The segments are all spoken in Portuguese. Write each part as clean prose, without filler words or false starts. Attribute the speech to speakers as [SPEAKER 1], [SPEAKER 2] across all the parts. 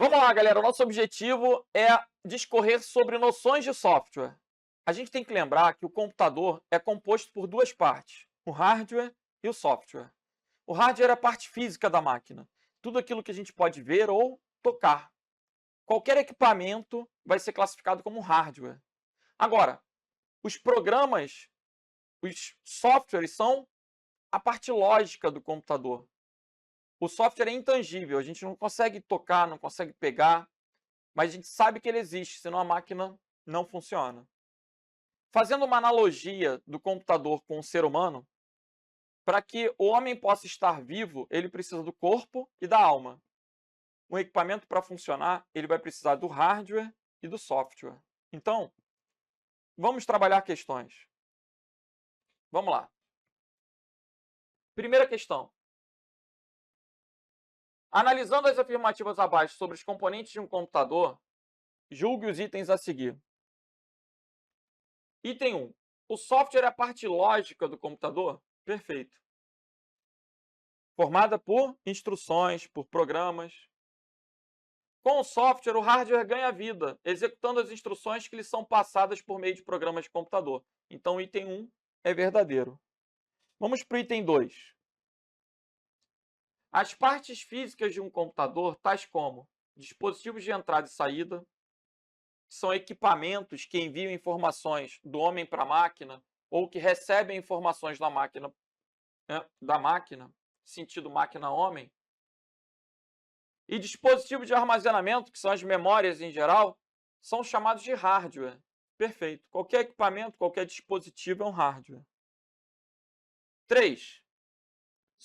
[SPEAKER 1] Vamos lá, galera. O nosso objetivo é discorrer sobre noções de software. A gente tem que lembrar que o computador é composto por duas partes, o hardware e o software. O hardware é a parte física da máquina, tudo aquilo que a gente pode ver ou tocar. Qualquer equipamento vai ser classificado como hardware. Agora, os programas, os softwares são a parte lógica do computador. O software é intangível, a gente não consegue tocar, não consegue pegar, mas a gente sabe que ele existe, senão a máquina não funciona. Fazendo uma analogia do computador com o ser humano, para que o homem possa estar vivo, ele precisa do corpo e da alma. Um equipamento para funcionar, ele vai precisar do hardware e do software. Então, vamos trabalhar questões. Vamos lá. Primeira questão. Analisando as afirmativas abaixo sobre os componentes de um computador, julgue os itens a seguir. Item 1. O software é a parte lógica do computador? Perfeito. Formada por instruções, por programas. Com o software, o hardware ganha vida, executando as instruções que lhe são passadas por meio de programas de computador. Então, o item 1 é verdadeiro. Vamos para o item 2. As partes físicas de um computador, tais como dispositivos de entrada e saída, que são equipamentos que enviam informações do homem para a máquina ou que recebem informações da máquina, sentido máquina-homem, e dispositivos de armazenamento, que são as memórias em geral, são chamados de hardware. Perfeito. Qualquer equipamento, qualquer dispositivo é um hardware. 3.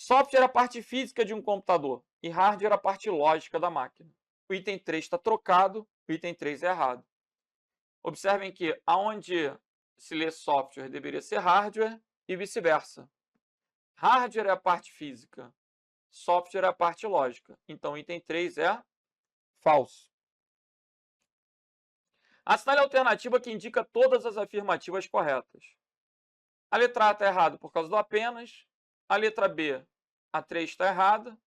[SPEAKER 1] Software é a parte física de um computador e hardware é a parte lógica da máquina. O item 3 está trocado, o item 3 é errado. Observem que aonde se lê software deveria ser hardware e vice-versa. Hardware é a parte física, software é a parte lógica. Então, o item 3 é falso. Assinale a alternativa que indica todas as afirmativas corretas. A letra A está errada por causa do apenas. A letra B, a 3 está errada.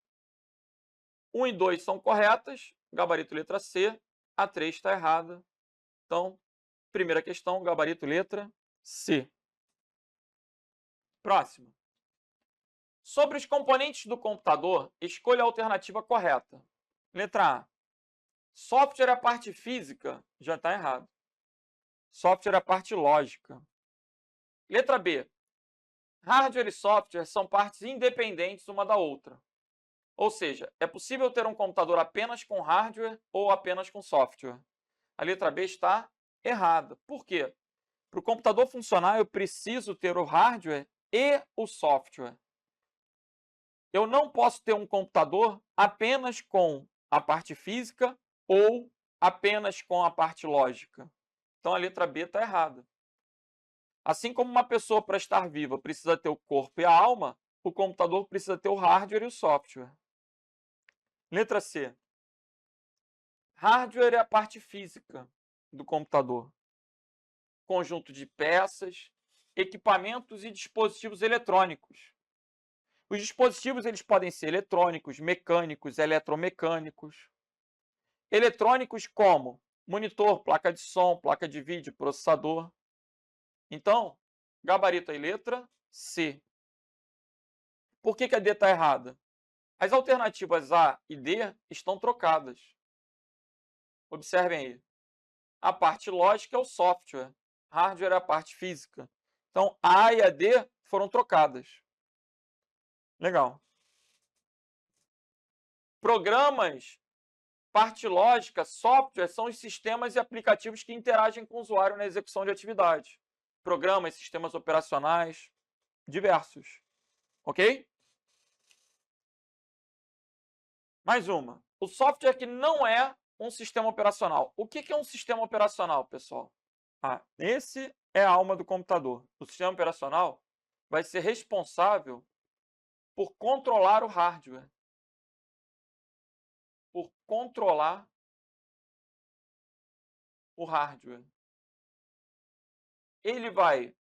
[SPEAKER 1] 1 e 2 são corretas. Gabarito letra C. A 3 está errada. Então, primeira questão, gabarito letra C. Próxima. Sobre os componentes do computador, escolha a alternativa correta. Letra A. Software é a parte física. Já está errado. Software é a parte lógica. Letra B. Hardware e software são partes independentes uma da outra. Ou seja, é possível ter um computador apenas com hardware ou apenas com software. A letra B está errada. Por quê? Para o computador funcionar, eu preciso ter o hardware e o software. Eu não posso ter um computador apenas com a parte física ou apenas com a parte lógica. Então, a letra B está errada. Assim como uma pessoa, para estar viva, precisa ter o corpo e a alma, o computador precisa ter o hardware e o software. Letra C. Hardware é a parte física do computador. Conjunto de peças, equipamentos e dispositivos eletrônicos. Os dispositivos eles podem ser eletrônicos, mecânicos, eletromecânicos. Eletrônicos como monitor, placa de som, placa de vídeo, processador. Então, gabarito aí, letra C. Por que a D está errada? As alternativas A e D estão trocadas. Observem aí. A parte lógica é o software. Hardware é a parte física. Então, a A e a D foram trocadas. Legal. Programas, parte lógica, software são os sistemas e aplicativos que interagem com o usuário na execução de atividades. Programas, sistemas operacionais, diversos. Ok? Mais uma. O software que não é um sistema operacional. O que é um sistema operacional, pessoal? Esse é a alma do computador. O sistema operacional vai ser responsável por controlar o hardware. Por controlar o hardware. Ele vai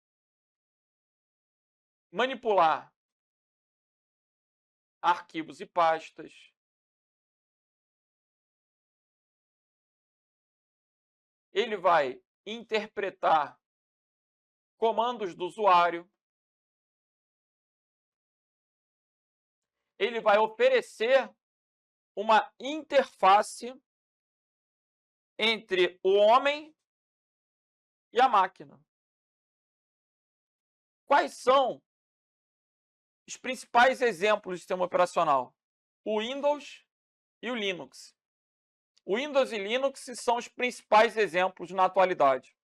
[SPEAKER 1] manipular arquivos e pastas. ele vai interpretar comandos do usuário, ele vai oferecer uma interface entre o homem e a máquina. Quais são os principais exemplos de sistema operacional? O Windows e o Linux. O Windows e Linux são os principais exemplos na atualidade.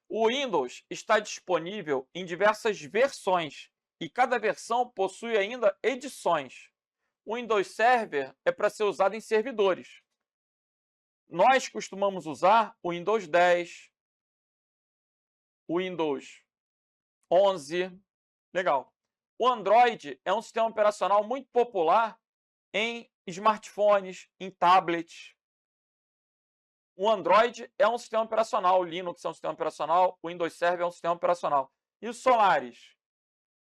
[SPEAKER 1] O Windows está disponível em diversas versões e cada versão possui ainda edições. O Windows Server é para ser usado em servidores. Nós costumamos usar o Windows 10, o Windows 11. Legal. O Android é um sistema operacional muito popular em smartphones, em tablets. O Android é um sistema operacional, o Linux é um sistema operacional, o Windows Server é um sistema operacional. E o Solaris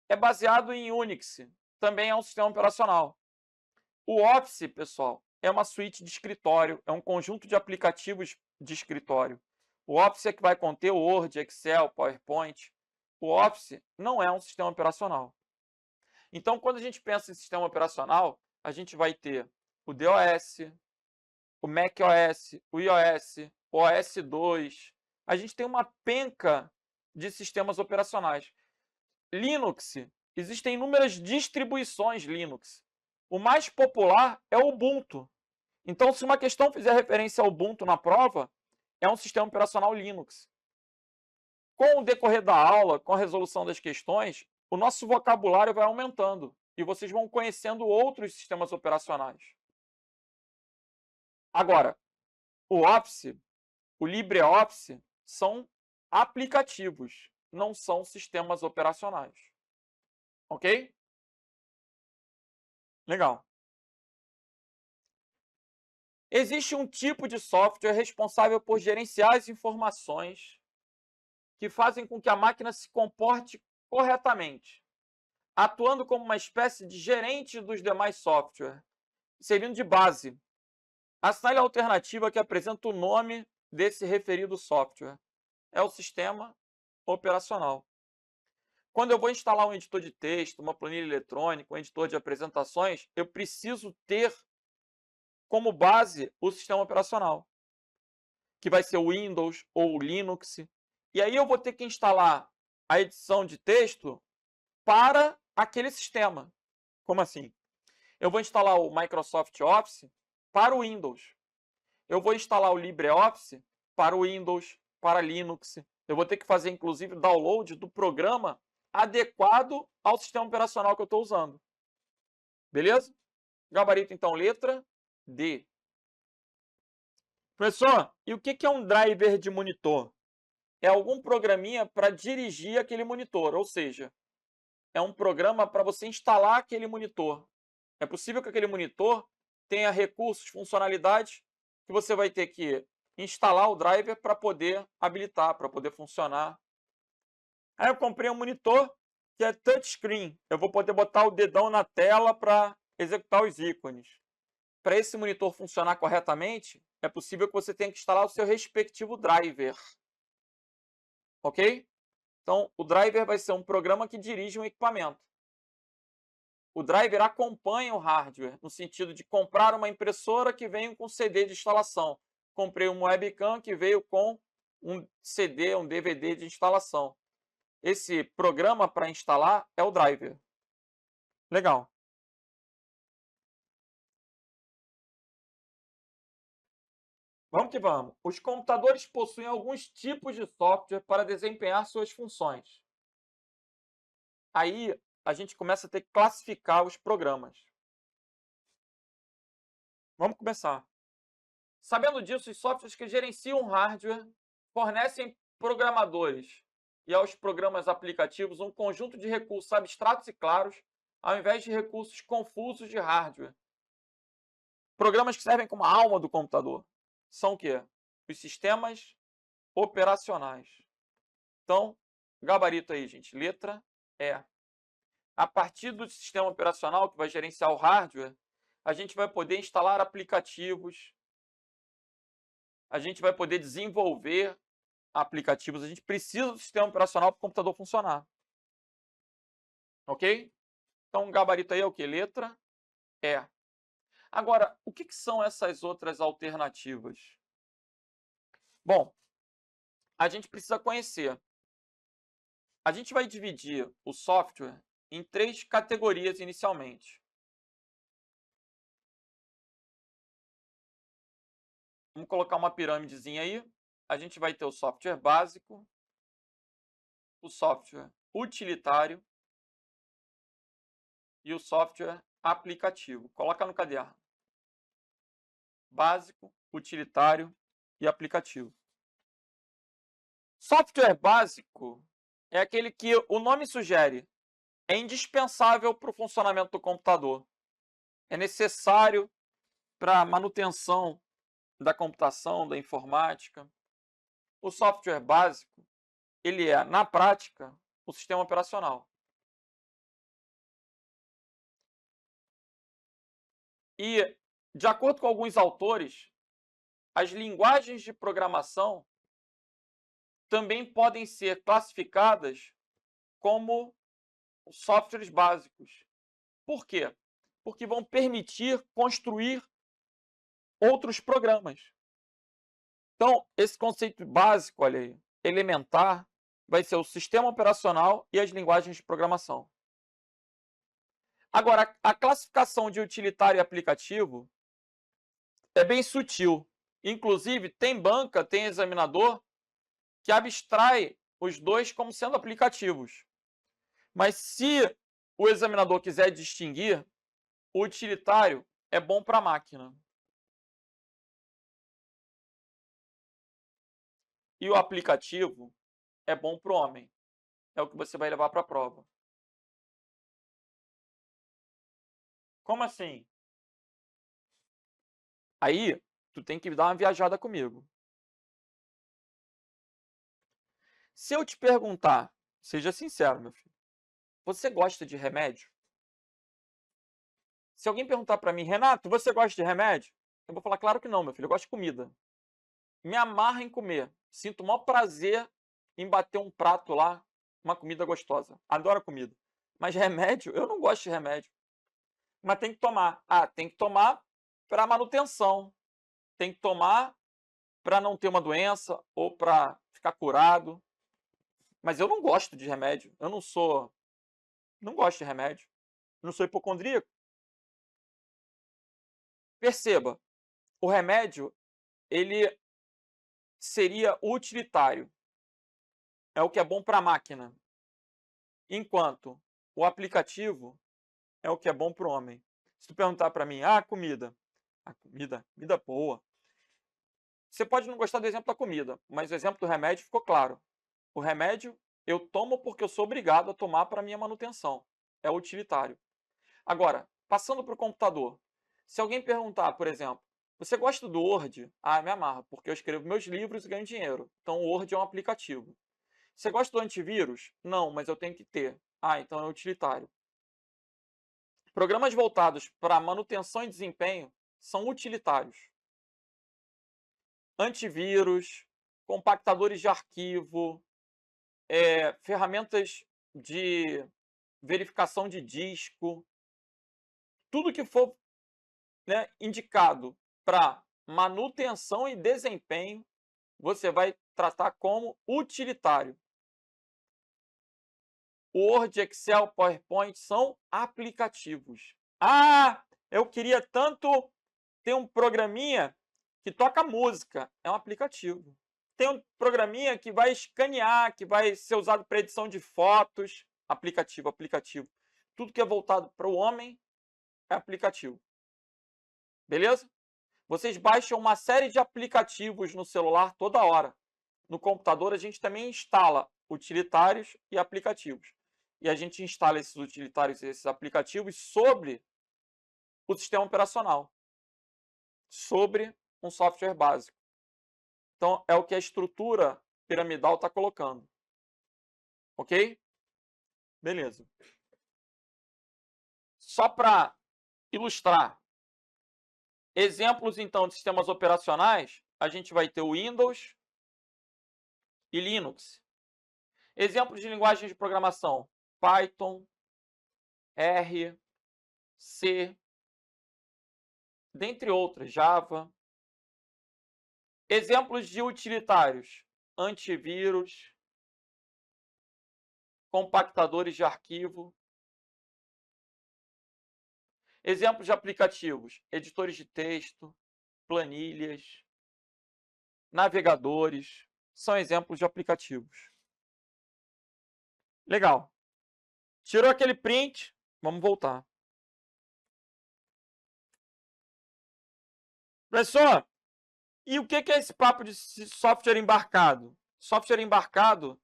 [SPEAKER 1] é baseado em Unix, também é um sistema operacional. O Office, pessoal, é uma suíte de escritório, é um conjunto de aplicativos de escritório. O Office é que vai conter o Word, Excel, PowerPoint. O Office não é um sistema operacional. Então, quando a gente pensa em sistema operacional, a gente vai ter o DOS, o macOS, o iOS, o OS 2. A gente tem uma penca de sistemas operacionais. Linux, existem inúmeras distribuições Linux. O mais popular é o Ubuntu. Então, se uma questão fizer referência ao Ubuntu na prova, é um sistema operacional Linux. Com o decorrer da aula, com a resolução das questões, o nosso vocabulário vai aumentando e vocês vão conhecendo outros sistemas operacionais. Agora, o Office, o LibreOffice, são aplicativos, não são sistemas operacionais. Ok? Legal. Existe um tipo de software responsável por gerenciar as informações que fazem com que a máquina se comporte corretamente, atuando como uma espécie de gerente dos demais softwares, servindo de base. Assinale a alternativa que apresenta o nome desse referido software. É o sistema operacional. Quando eu vou instalar um editor de texto, uma planilha eletrônica, um editor de apresentações, eu preciso ter como base o sistema operacional, que vai ser o Windows ou o Linux. E aí eu vou ter que instalar a edição de texto para aquele sistema. Como assim? Eu vou instalar o Microsoft Office para o Windows. Eu vou instalar o LibreOffice para o Windows, para Linux. Eu vou ter que fazer, inclusive, download do programa adequado ao sistema operacional que eu estou usando. Beleza? Gabarito, então, letra D. Professor, e o que é um driver de monitor? É algum programinha para dirigir aquele monitor, ou seja, é um programa para você instalar aquele monitor. É possível que aquele monitor tenha recursos, funcionalidades, que você vai ter que instalar o driver para poder habilitar, para poder funcionar. Aí eu comprei um monitor que é touchscreen. Eu vou poder botar o dedão na tela para executar os ícones. Para esse monitor funcionar corretamente, é possível que você tenha que instalar o seu respectivo driver. Ok? Então, o driver vai ser um programa que dirige um equipamento. O driver acompanha o hardware, no sentido de comprar uma impressora que vem com CD de instalação. Comprei uma webcam que veio com um CD, um DVD de instalação. Esse programa para instalar é o driver. Legal. Vamos que vamos. Os computadores possuem alguns tipos de software para desempenhar suas funções. Aí a gente começa a ter que classificar os programas. Vamos começar. Sabendo disso, os softwares que gerenciam o hardware fornecem programadores e aos programas aplicativos um conjunto de recursos abstratos e claros, ao invés de recursos confusos de hardware. Programas que servem como a alma do computador são o quê? Os sistemas operacionais. Então, gabarito aí, gente. Letra E. A partir do sistema operacional que vai gerenciar o hardware, a gente vai poder instalar aplicativos, a gente vai poder desenvolver aplicativos. A gente precisa do sistema operacional para o computador funcionar. Ok? Então, o gabarito aí é o quê? Letra E. Agora, o que são essas outras alternativas? Bom, a gente precisa conhecer. A gente vai dividir o software em 3 categorias inicialmente. Vamos colocar uma pirâmidezinha aí. A gente vai ter o software básico, o software utilitário e o software aplicativo. Coloca no caderno. Básico, utilitário e aplicativo. Software básico é aquele que o nome sugere, é indispensável para o funcionamento do computador. É necessário para a manutenção da computação, da informática. O software básico, ele é, na prática, o sistema operacional. E, de acordo com alguns autores, as linguagens de programação também podem ser classificadas como softwares básicos. Por quê? Porque vão permitir construir outros programas. Então, esse conceito básico, olha aí, elementar, vai ser o sistema operacional e as linguagens de programação. Agora, a classificação de utilitário e aplicativo é bem sutil. Inclusive, tem banca, tem examinador que abstrai os dois como sendo aplicativos. Mas se o examinador quiser distinguir, o utilitário é bom para a máquina. E o aplicativo é bom para o homem. É o que você vai levar para a prova. Como assim? Aí, tu tem que dar uma viajada comigo. Se eu te perguntar, seja sincero, meu filho, você gosta de remédio? Se alguém perguntar para mim, Renato, você gosta de remédio? Eu vou falar, claro que não, meu filho, eu gosto de comida. Me amarra em comer. Sinto o maior prazer em bater um prato lá, uma comida gostosa. Adoro comida. Mas remédio, eu não gosto de remédio. Mas tem que tomar. Ah, tem que tomar para manutenção. Tem que tomar para não ter uma doença ou para ficar curado. Mas eu não gosto de remédio. Eu não gosto de remédio. Não sou hipocondríaco. Perceba, o remédio, ele seria utilitário. É o que é bom para a máquina. Enquanto o aplicativo é o que é bom para o homem. Se tu perguntar para mim, comida. A comida boa. Você pode não gostar do exemplo da comida, mas o exemplo do remédio ficou claro. O remédio eu tomo porque eu sou obrigado a tomar para minha manutenção. É utilitário. Agora, passando para o computador. Se alguém perguntar, por exemplo, você gosta do Word? Me amarra, porque eu escrevo meus livros e ganho dinheiro. Então o Word é um aplicativo. Você gosta do antivírus? Não, mas eu tenho que ter. Então é utilitário. Programas voltados para manutenção e desempenho são utilitários. Antivírus, compactadores de arquivo, ferramentas de verificação de disco, tudo que for, né, indicado para manutenção e desempenho, você vai tratar como utilitário. Word, Excel, PowerPoint são aplicativos. Eu queria tanto ter um programinha que toca música. É um aplicativo. Tem um programinha que vai escanear, que vai ser usado para edição de fotos. Aplicativo, aplicativo. Tudo que é voltado para o homem é aplicativo. Beleza? Vocês baixam uma série de aplicativos no celular toda hora. No computador, a gente também instala utilitários e aplicativos. E a gente instala esses utilitários e esses aplicativos sobre o sistema operacional, sobre um software básico. Então, é o que a estrutura piramidal está colocando. Ok? Beleza. Só para ilustrar, exemplos, então, de sistemas operacionais, a gente vai ter o Windows e Linux. Exemplos de linguagens de programação: Python, R, C, dentre outras, Java. Exemplos de utilitários: antivírus, compactadores de arquivo. Exemplos de aplicativos: editores de texto, planilhas, navegadores. São exemplos de aplicativos. Legal. Tirou aquele print, vamos voltar. Professor, e o que é esse papo de software embarcado? Software embarcado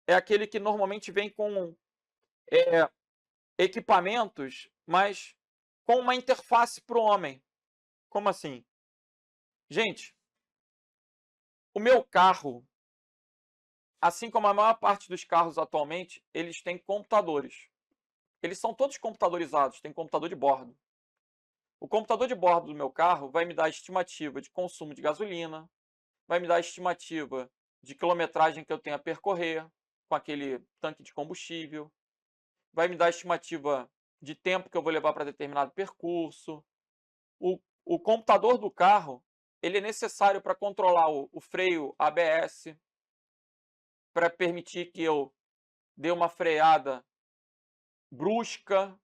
[SPEAKER 1] é aquele que normalmente vem com equipamentos, mas com uma interface para o homem. Como assim? Gente, o meu carro, assim como a maior parte dos carros atualmente, eles têm computadores. Eles são todos computadorizados, tem computador de bordo. O computador de bordo do meu carro vai me dar a estimativa de consumo de gasolina, vai me dar a estimativa de quilometragem que eu tenho a percorrer com aquele tanque de combustível, vai me dar a estimativa de tempo que eu vou levar para determinado percurso. O computador do carro, ele é necessário para controlar o freio ABS, para permitir que eu dê uma freada brusca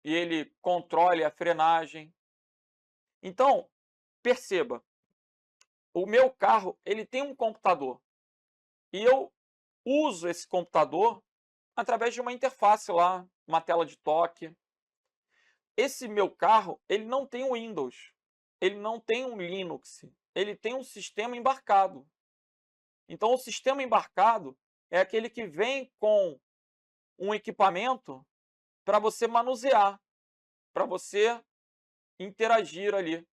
[SPEAKER 1] e ele controle a frenagem. Então, perceba, o meu carro ele tem um computador e eu uso esse computador através de uma interface lá, uma tela de toque. Esse meu carro ele não tem um Windows, ele não tem um Linux, ele tem um sistema embarcado. Então, o sistema embarcado é aquele que vem com um equipamento para você manusear, para você interagir ali.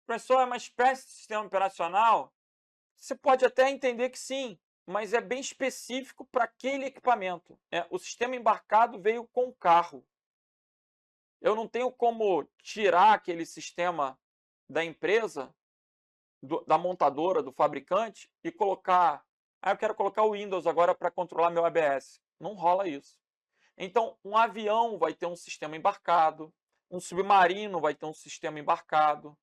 [SPEAKER 1] Professor, é uma espécie de sistema operacional? Você pode até entender que sim, mas é bem específico para aquele equipamento. O sistema embarcado veio com o carro. Eu não tenho como tirar aquele sistema da empresa, da montadora, do fabricante, e colocar. Eu quero colocar o Windows agora para controlar meu ABS. Não rola isso. Então, um avião vai ter um sistema embarcado, um submarino vai ter um sistema embarcado,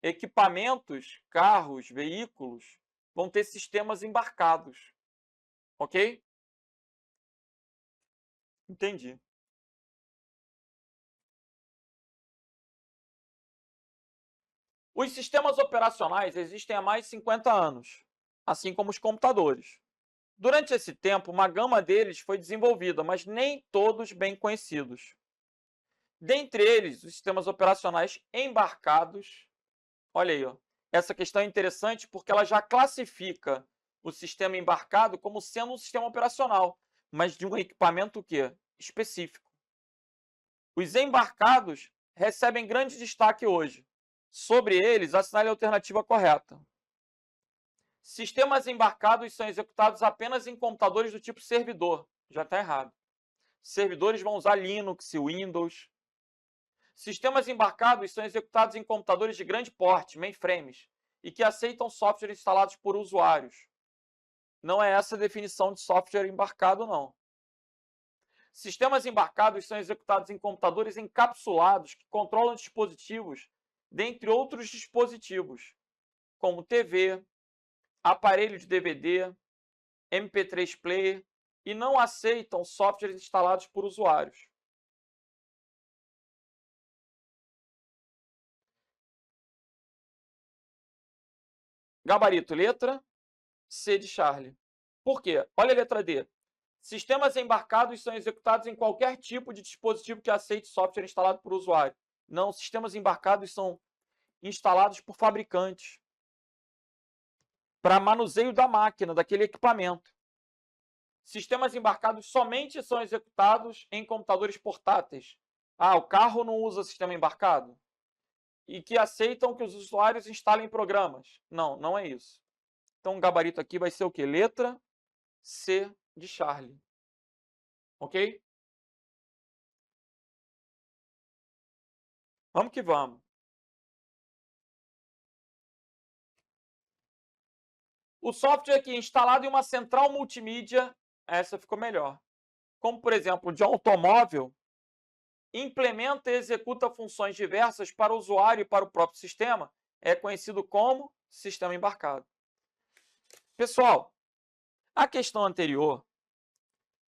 [SPEAKER 1] equipamentos, carros, veículos vão ter sistemas embarcados. Ok? Entendi. Os sistemas operacionais existem há mais de 50 anos, assim como os computadores. Durante esse tempo, uma gama deles foi desenvolvida, mas nem todos bem conhecidos. Dentre eles, os sistemas operacionais embarcados. Olha aí, ó. Essa questão é interessante porque ela já classifica o sistema embarcado como sendo um sistema operacional, mas de um equipamento o quê? Específico. Os embarcados recebem grande destaque hoje. Sobre eles, assinale a alternativa correta. Sistemas embarcados são executados apenas em computadores do tipo servidor. Já está errado. Servidores vão usar Linux, Windows. Sistemas embarcados são executados em computadores de grande porte, mainframes, e que aceitam software instalados por usuários. Não é essa a definição de software embarcado, não. Sistemas embarcados são executados em computadores encapsulados que controlam dispositivos, dentre outros dispositivos, como TV, aparelho de DVD, MP3 player, e não aceitam softwares instalados por usuários. Gabarito, letra C de Charlie. Por quê? Olha a letra D. Sistemas embarcados são executados em qualquer tipo de dispositivo que aceite software instalado por usuário. Não, sistemas embarcados são instalados por fabricantes para manuseio da máquina, daquele equipamento. Sistemas embarcados somente são executados em computadores portáteis. O carro não usa sistema embarcado? E que aceitam que os usuários instalem programas. Não, não é isso. Então, o gabarito aqui vai ser o quê? Letra C de Charlie. Ok? Vamos que vamos. O software aqui instalado em uma central multimídia, essa ficou melhor. Como, por exemplo, de automóvel, implementa e executa funções diversas para o usuário e para o próprio sistema, é conhecido como sistema embarcado. Pessoal, a questão anterior,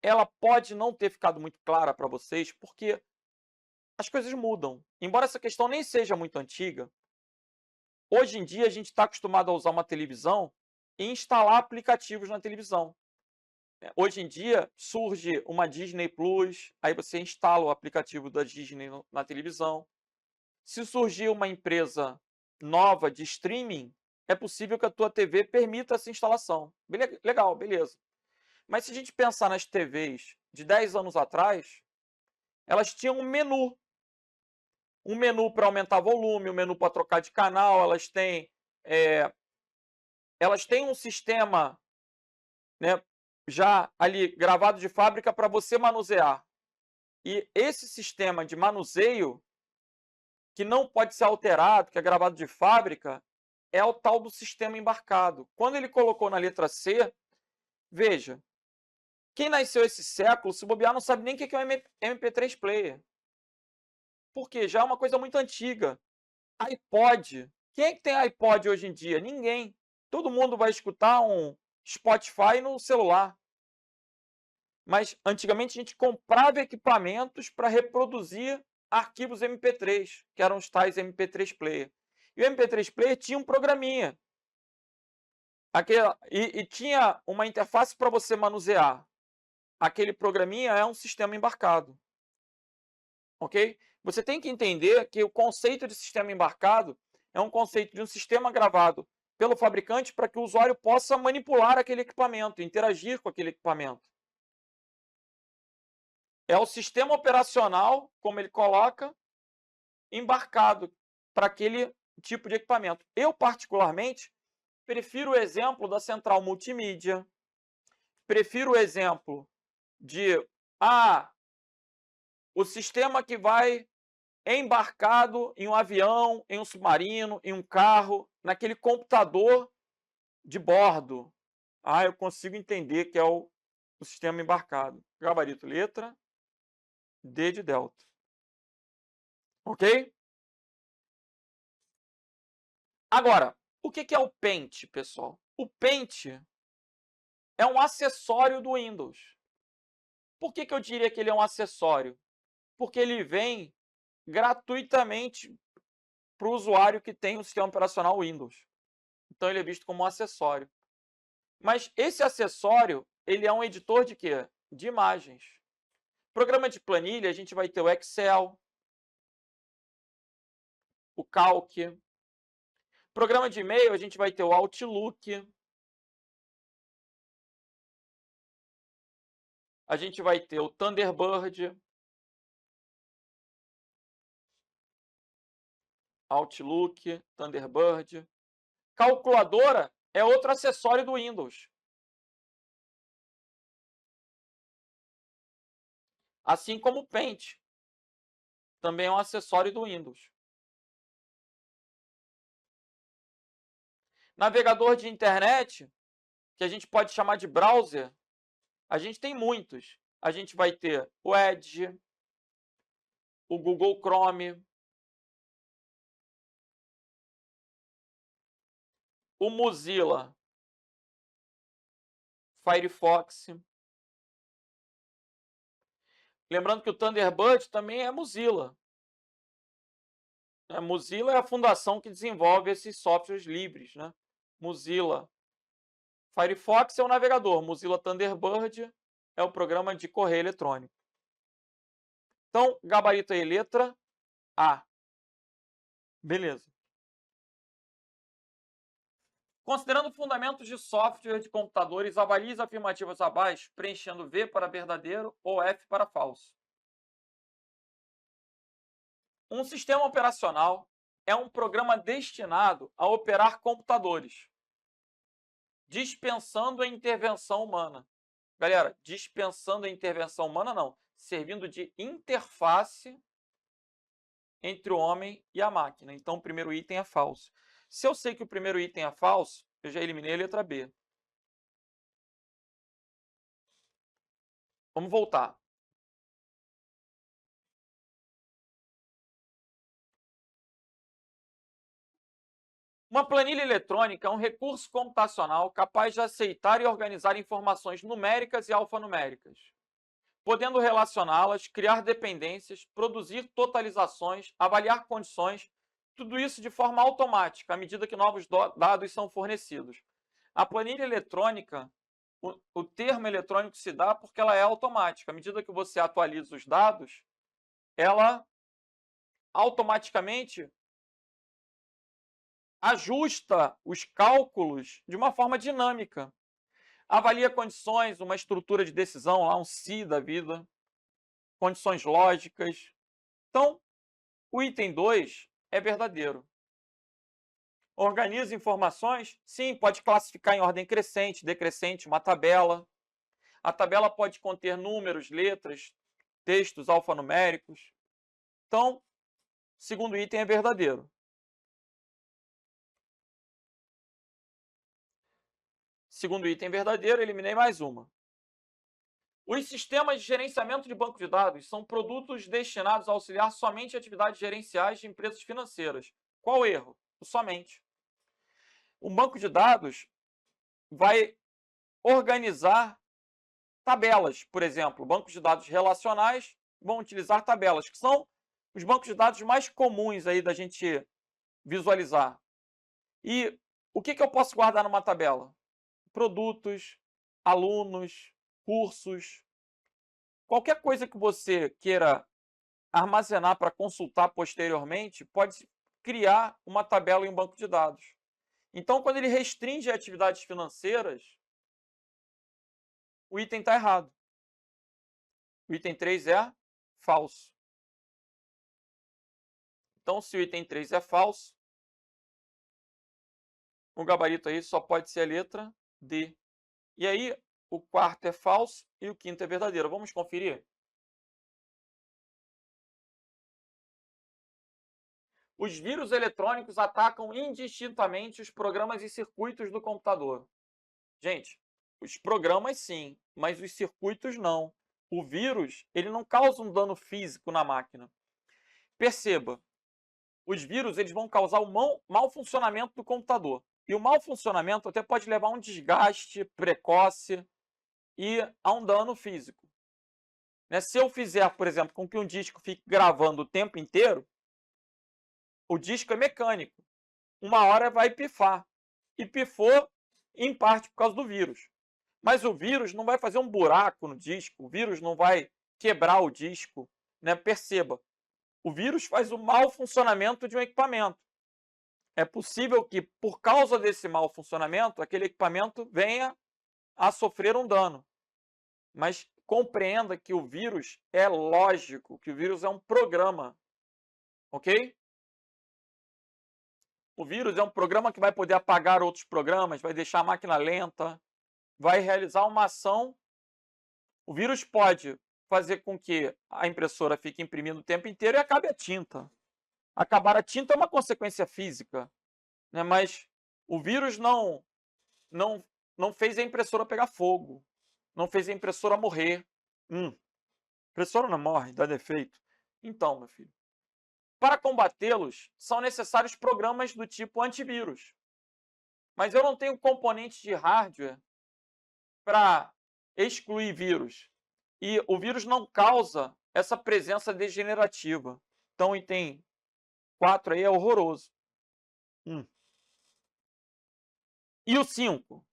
[SPEAKER 1] ela pode não ter ficado muito clara para vocês, porque as coisas mudam. Embora essa questão nem seja muito antiga, hoje em dia a gente está acostumado a usar uma televisão e instalar aplicativos na televisão. Hoje em dia surge uma Disney Plus, aí você instala o aplicativo da Disney na televisão. Se surgir uma empresa nova de streaming, é possível que a tua TV permita essa instalação. Legal, beleza. Mas se a gente pensar nas TVs de 10 anos atrás, elas tinham um menu para aumentar volume, um menu para trocar de canal, elas têm um sistema, né, já ali gravado de fábrica para você manusear. E esse sistema de manuseio, que não pode ser alterado, que é gravado de fábrica, é o tal do sistema embarcado. Quando ele colocou na letra C, veja, quem nasceu esse século, se bobear, não sabe nem o que é um MP3 player. Porque já é uma coisa muito antiga. iPod. Quem é que tem iPod hoje em dia? Ninguém. Todo mundo vai escutar um Spotify no celular. Mas antigamente a gente comprava equipamentos para reproduzir arquivos MP3, que eram os tais MP3 player. E o MP3 player tinha um programinha. E tinha uma interface para você manusear. Aquele programinha é um sistema embarcado. Ok? Você tem que entender que o conceito de sistema embarcado é um conceito de um sistema gravado pelo fabricante para que o usuário possa manipular aquele equipamento, interagir com aquele equipamento. É o sistema operacional, como ele coloca, embarcado para aquele tipo de equipamento. Eu, particularmente, prefiro o exemplo da central multimídia, prefiro o exemplo de o sistema que vai embarcado em um avião, em um submarino, em um carro, naquele computador de bordo. Eu consigo entender que é o sistema embarcado. Gabarito letra D de delta. Ok? Agora, o que é o Paint, pessoal? O Paint é um acessório do Windows. Por que eu diria que ele é um acessório? Porque ele vem gratuitamente para o usuário que tem o sistema operacional Windows. Então ele é visto como um acessório. Mas esse acessório, ele é um editor de quê? De imagens. Programa de planilha, a gente vai ter o Excel, o Calc. Programa de e-mail, a gente vai ter o Outlook. A gente vai ter o Thunderbird. Outlook, Thunderbird. Calculadora é outro acessório do Windows. Assim como o Paint. Também é um acessório do Windows. Navegador de internet, que a gente pode chamar de browser, a gente tem muitos. A gente vai ter o Edge, o Google Chrome, o Mozilla Firefox. Lembrando que o Thunderbird também é Mozilla. A Mozilla é a fundação que desenvolve esses softwares livres, né? Mozilla Firefox é o navegador, Mozilla Thunderbird é o programa de correio eletrônico. Então, gabarito aí, letra A. Beleza. Considerando fundamentos de software de computadores, avalie as afirmativas abaixo, preenchendo V para verdadeiro ou F para falso. Um sistema operacional é um programa destinado a operar computadores, dispensando a intervenção humana. Galera, dispensando a intervenção humana não, servindo de interface entre o homem e a máquina. Então, o primeiro item é falso. Se eu sei que o primeiro item é falso, eu já eliminei a letra B. Vamos voltar. Uma planilha eletrônica é um recurso computacional capaz de aceitar e organizar informações numéricas e alfanuméricas, podendo relacioná-las, criar dependências, produzir totalizações, avaliar condições, tudo isso de forma automática, à medida que novos dados são fornecidos. A planilha eletrônica, o termo eletrônico se dá porque ela é automática. À medida que você atualiza os dados, ela automaticamente ajusta os cálculos de uma forma dinâmica. Avalia condições, uma estrutura de decisão, lá um se da vida, condições lógicas. Então, o item 2 é verdadeiro. Organiza informações? Sim, pode classificar em ordem crescente, decrescente, uma tabela. A tabela pode conter números, letras, textos alfanuméricos. Então, segundo item é verdadeiro. Segundo item verdadeiro, eliminei mais uma. Os sistemas de gerenciamento de banco de dados são produtos destinados a auxiliar somente atividades gerenciais de empresas financeiras. Qual o erro? O somente. Um banco de dados vai organizar tabelas, por exemplo. Bancos de dados relacionais vão utilizar tabelas, que são os bancos de dados mais comuns aí da gente visualizar. E o que eu posso guardar numa tabela? Produtos, alunos, cursos, qualquer coisa que você queira armazenar para consultar posteriormente, pode criar uma tabela em um banco de dados. Então, quando ele restringe atividades financeiras, o item está errado. O item 3 é falso. Então, se o item 3 é falso, o gabarito aí só pode ser a letra D. E aí, o quarto é falso e o quinto é verdadeiro. Vamos conferir? Os vírus eletrônicos atacam indistintamente os programas e circuitos do computador. Gente, os programas sim, mas os circuitos não. O vírus, ele não causa um dano físico na máquina. Perceba, os vírus eles vão causar o mau funcionamento do computador. E o mau funcionamento até pode levar a um desgaste precoce e a um dano físico. Se eu fizer, por exemplo, com que um disco fique gravando o tempo inteiro, o disco é mecânico. Uma hora vai pifar. E pifou, em parte, por causa do vírus. Mas o vírus não vai fazer um buraco no disco, o vírus não vai quebrar o disco. Perceba, o vírus faz o mau funcionamento de um equipamento. É possível que, por causa desse mau funcionamento, aquele equipamento venha a sofrer um dano. Mas compreenda que o vírus é lógico, que o vírus é um programa. Ok? O vírus é um programa que vai poder apagar outros programas, vai deixar a máquina lenta, vai realizar uma ação. O vírus pode fazer com que a impressora fique imprimindo o tempo inteiro e acabe a tinta. Acabar a tinta é uma consequência física, mas o vírus não fez a impressora pegar fogo, não fez a impressora morrer. A impressora não morre, dá defeito. Então, meu filho, para combatê-los, são necessários programas do tipo antivírus. Mas eu não tenho componentes de hardware para excluir vírus. E o vírus não causa essa presença degenerativa. Então, o item 4 aí é horroroso. E o 5?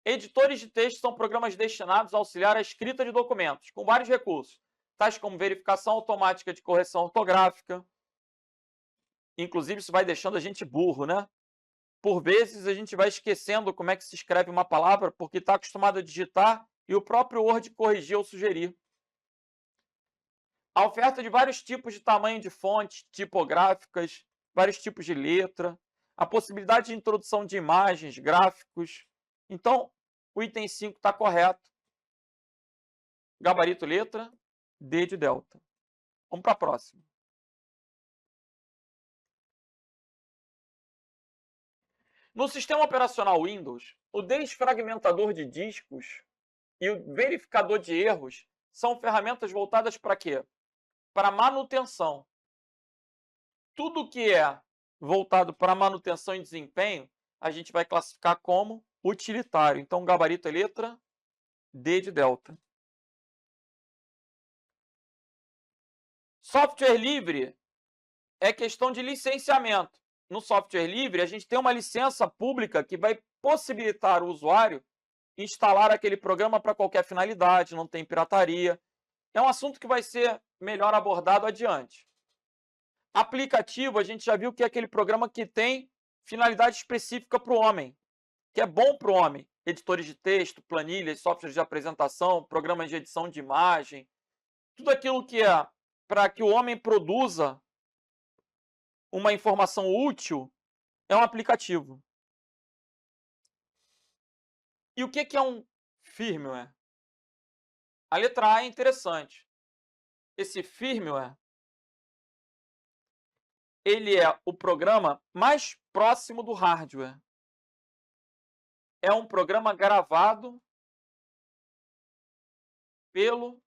[SPEAKER 1] Editores de texto são programas destinados a auxiliar a escrita de documentos, com vários recursos, tais como verificação automática de correção ortográfica. Inclusive, isso vai deixando a gente burro, né? Por vezes, a gente vai esquecendo como é que se escreve uma palavra, porque está acostumado a digitar e o próprio Word corrigir ou sugerir. A oferta de vários tipos de tamanho de fontes tipográficas, vários tipos de letra, a possibilidade de introdução de imagens, gráficos. Então, o item 5 está correto. Gabarito letra, D de delta. Vamos para a próxima. No sistema operacional Windows, o desfragmentador de discos e o verificador de erros são ferramentas voltadas para quê? Para manutenção. Tudo que é voltado para manutenção e desempenho, a gente vai classificar como utilitário. Então, o gabarito é letra D de delta. Software livre é questão de licenciamento. No software livre, a gente tem uma licença pública que vai possibilitar o usuário instalar aquele programa para qualquer finalidade, não tem pirataria. É um assunto que vai ser melhor abordado adiante. Aplicativo, a gente já viu que é aquele programa que tem finalidade específica para o homem, que é bom para o homem. Editores de texto, planilhas, softwares de apresentação, programas de edição de imagem, tudo aquilo que é para que o homem produza uma informação útil é um aplicativo. E o que é um firmware? A letra A é interessante. Esse firmware, ele é o programa mais próximo do hardware. É um programa gravado pelo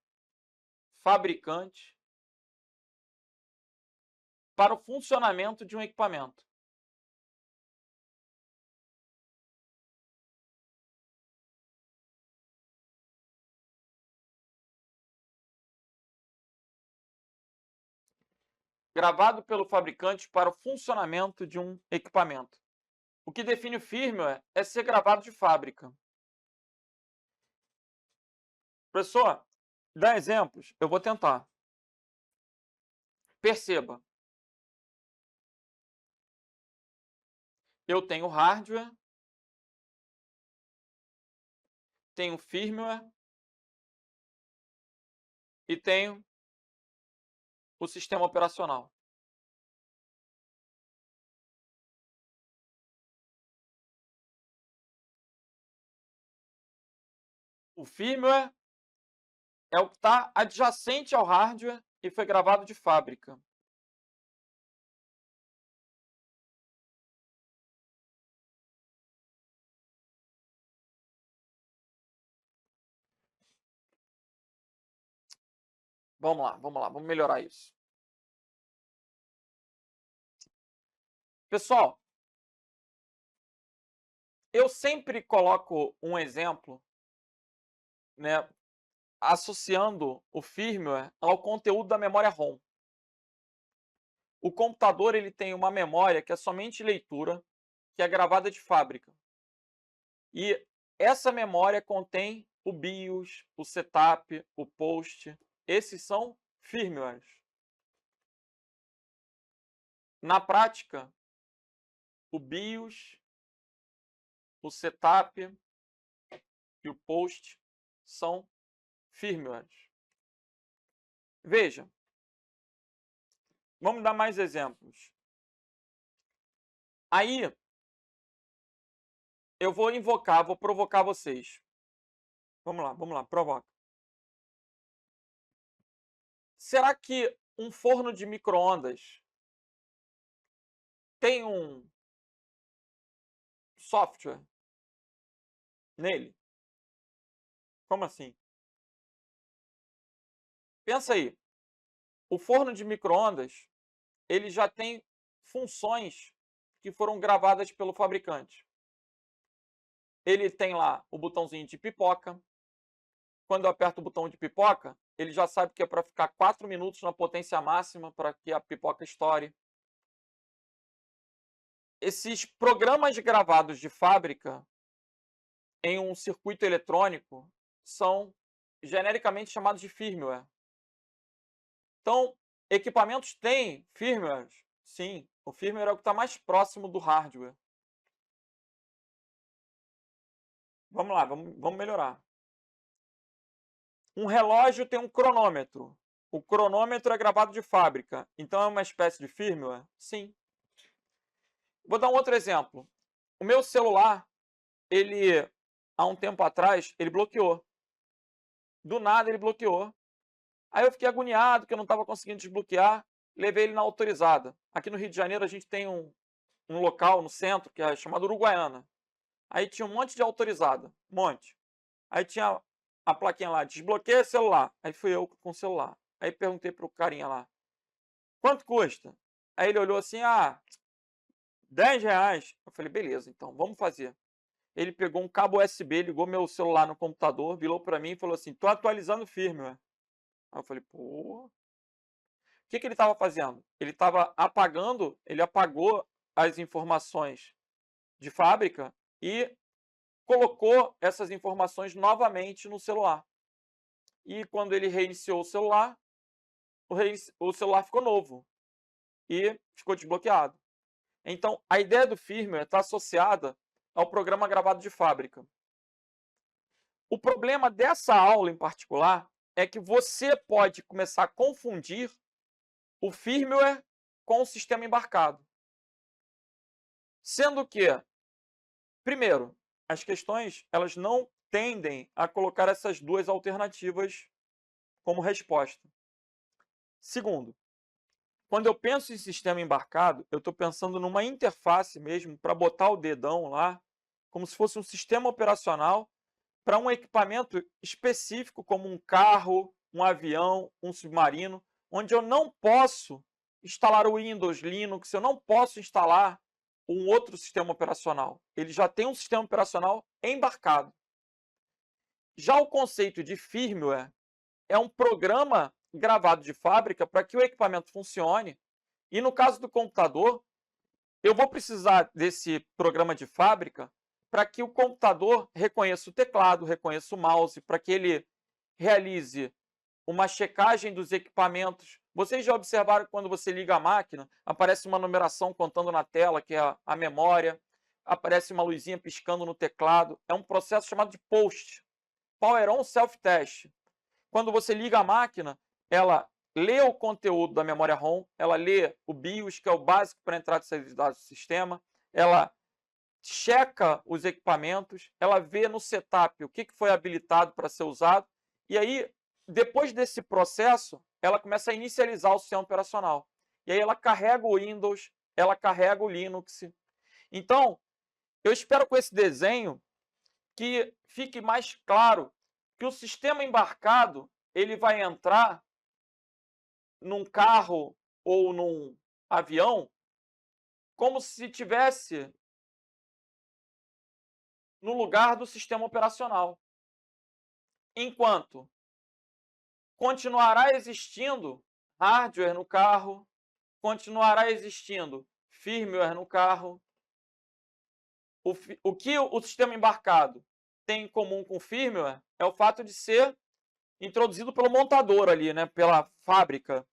[SPEAKER 1] fabricante para o funcionamento de um equipamento. Gravado pelo fabricante para o funcionamento de um equipamento. O que define o firmware é ser gravado de fábrica. Professor, dá exemplos? Eu vou tentar. Perceba. Eu tenho hardware, tenho firmware e tenho o sistema operacional. O firmware é o que está adjacente ao hardware e foi gravado de fábrica. Vamos melhorar isso. Pessoal, eu sempre coloco um exemplo, né, associando o firmware ao conteúdo da memória ROM. O computador ele tem uma memória que é somente leitura, que é gravada de fábrica. E essa memória contém o BIOS, o setup, o post. Esses são firmwares. Na prática, o BIOS, o setup e o post são firmwares. Veja, vamos dar mais exemplos. Aí, eu vou provocar vocês. Vamos lá, provoca. Será que um forno de micro-ondas tem um software nele? Como assim? Pensa aí. O forno de micro-ondas, ele já tem funções que foram gravadas pelo fabricante. Ele tem lá o botãozinho de pipoca. Quando eu aperto o botão de pipoca, ele já sabe que é para ficar 4 minutos na potência máxima para que a pipoca estoure. Esses programas gravados de fábrica em um circuito eletrônico são genericamente chamados de firmware. Então, equipamentos têm firmware? Sim, o firmware é o que está mais próximo do hardware. Vamos lá, vamos melhorar. Um relógio tem um cronômetro. O cronômetro é gravado de fábrica, então é uma espécie de firmware? Sim. Vou dar um outro exemplo. O meu celular, há um tempo atrás, ele bloqueou. Do nada ele bloqueou. Aí eu fiquei agoniado, que eu não estava conseguindo desbloquear, levei ele na autorizada. Aqui no Rio de Janeiro a gente tem um local no centro, que é chamado Uruguaiana. Aí tinha um monte de autorizada, um monte. Aí tinha a plaquinha lá, desbloqueia celular. Aí fui eu com o celular. Aí perguntei pro carinha lá, quanto custa? Aí ele olhou assim, R$10. Eu falei, beleza, então, vamos fazer. Ele pegou um cabo USB, ligou meu celular no computador, virou para mim e falou assim, tô atualizando o firmware. Aí eu falei, pô. O que ele estava fazendo? Ele estava apagando, ele apagou as informações de fábrica e colocou essas informações novamente no celular. E quando ele reiniciou o celular, o celular ficou novo e ficou desbloqueado. Então, a ideia do firmware está associada ao programa gravado de fábrica. O problema dessa aula em particular é que você pode começar a confundir o firmware com o sistema embarcado. Sendo que, primeiro, as questões elas não tendem a colocar essas duas alternativas como resposta. Segundo, quando eu penso em sistema embarcado, eu estou pensando numa interface mesmo para botar o dedão lá, como se fosse um sistema operacional para um equipamento específico, como um carro, um avião, um submarino, onde eu não posso instalar o Windows, Linux, eu não posso instalar um outro sistema operacional. Ele já tem um sistema operacional embarcado. Já o conceito de firmware é um programa gravado de fábrica para que o equipamento funcione. E no caso do computador, eu vou precisar desse programa de fábrica para que o computador reconheça o teclado, reconheça o mouse, para que ele realize uma checagem dos equipamentos. Vocês já observaram que quando você liga a máquina, aparece uma numeração contando na tela, que é a memória, aparece uma luzinha piscando no teclado. É um processo chamado de POST, Power On Self-Test. Quando você liga a máquina, ela lê o conteúdo da memória ROM, ela lê o BIOS, que é o básico para entrar e sair dos dados do sistema, ela checa os equipamentos, ela vê no setup o que foi habilitado para ser usado, e aí, depois desse processo, ela começa a inicializar o sistema operacional. E aí ela carrega o Windows, ela carrega o Linux. Então, eu espero com esse desenho que fique mais claro que o sistema embarcado ele vai entrar num carro ou num avião como se tivesse no lugar do sistema operacional. Enquanto continuará existindo hardware no carro, continuará existindo firmware no carro. O que o sistema embarcado tem em comum com o firmware é o fato de ser introduzido pelo montador ali, né, pela fábrica.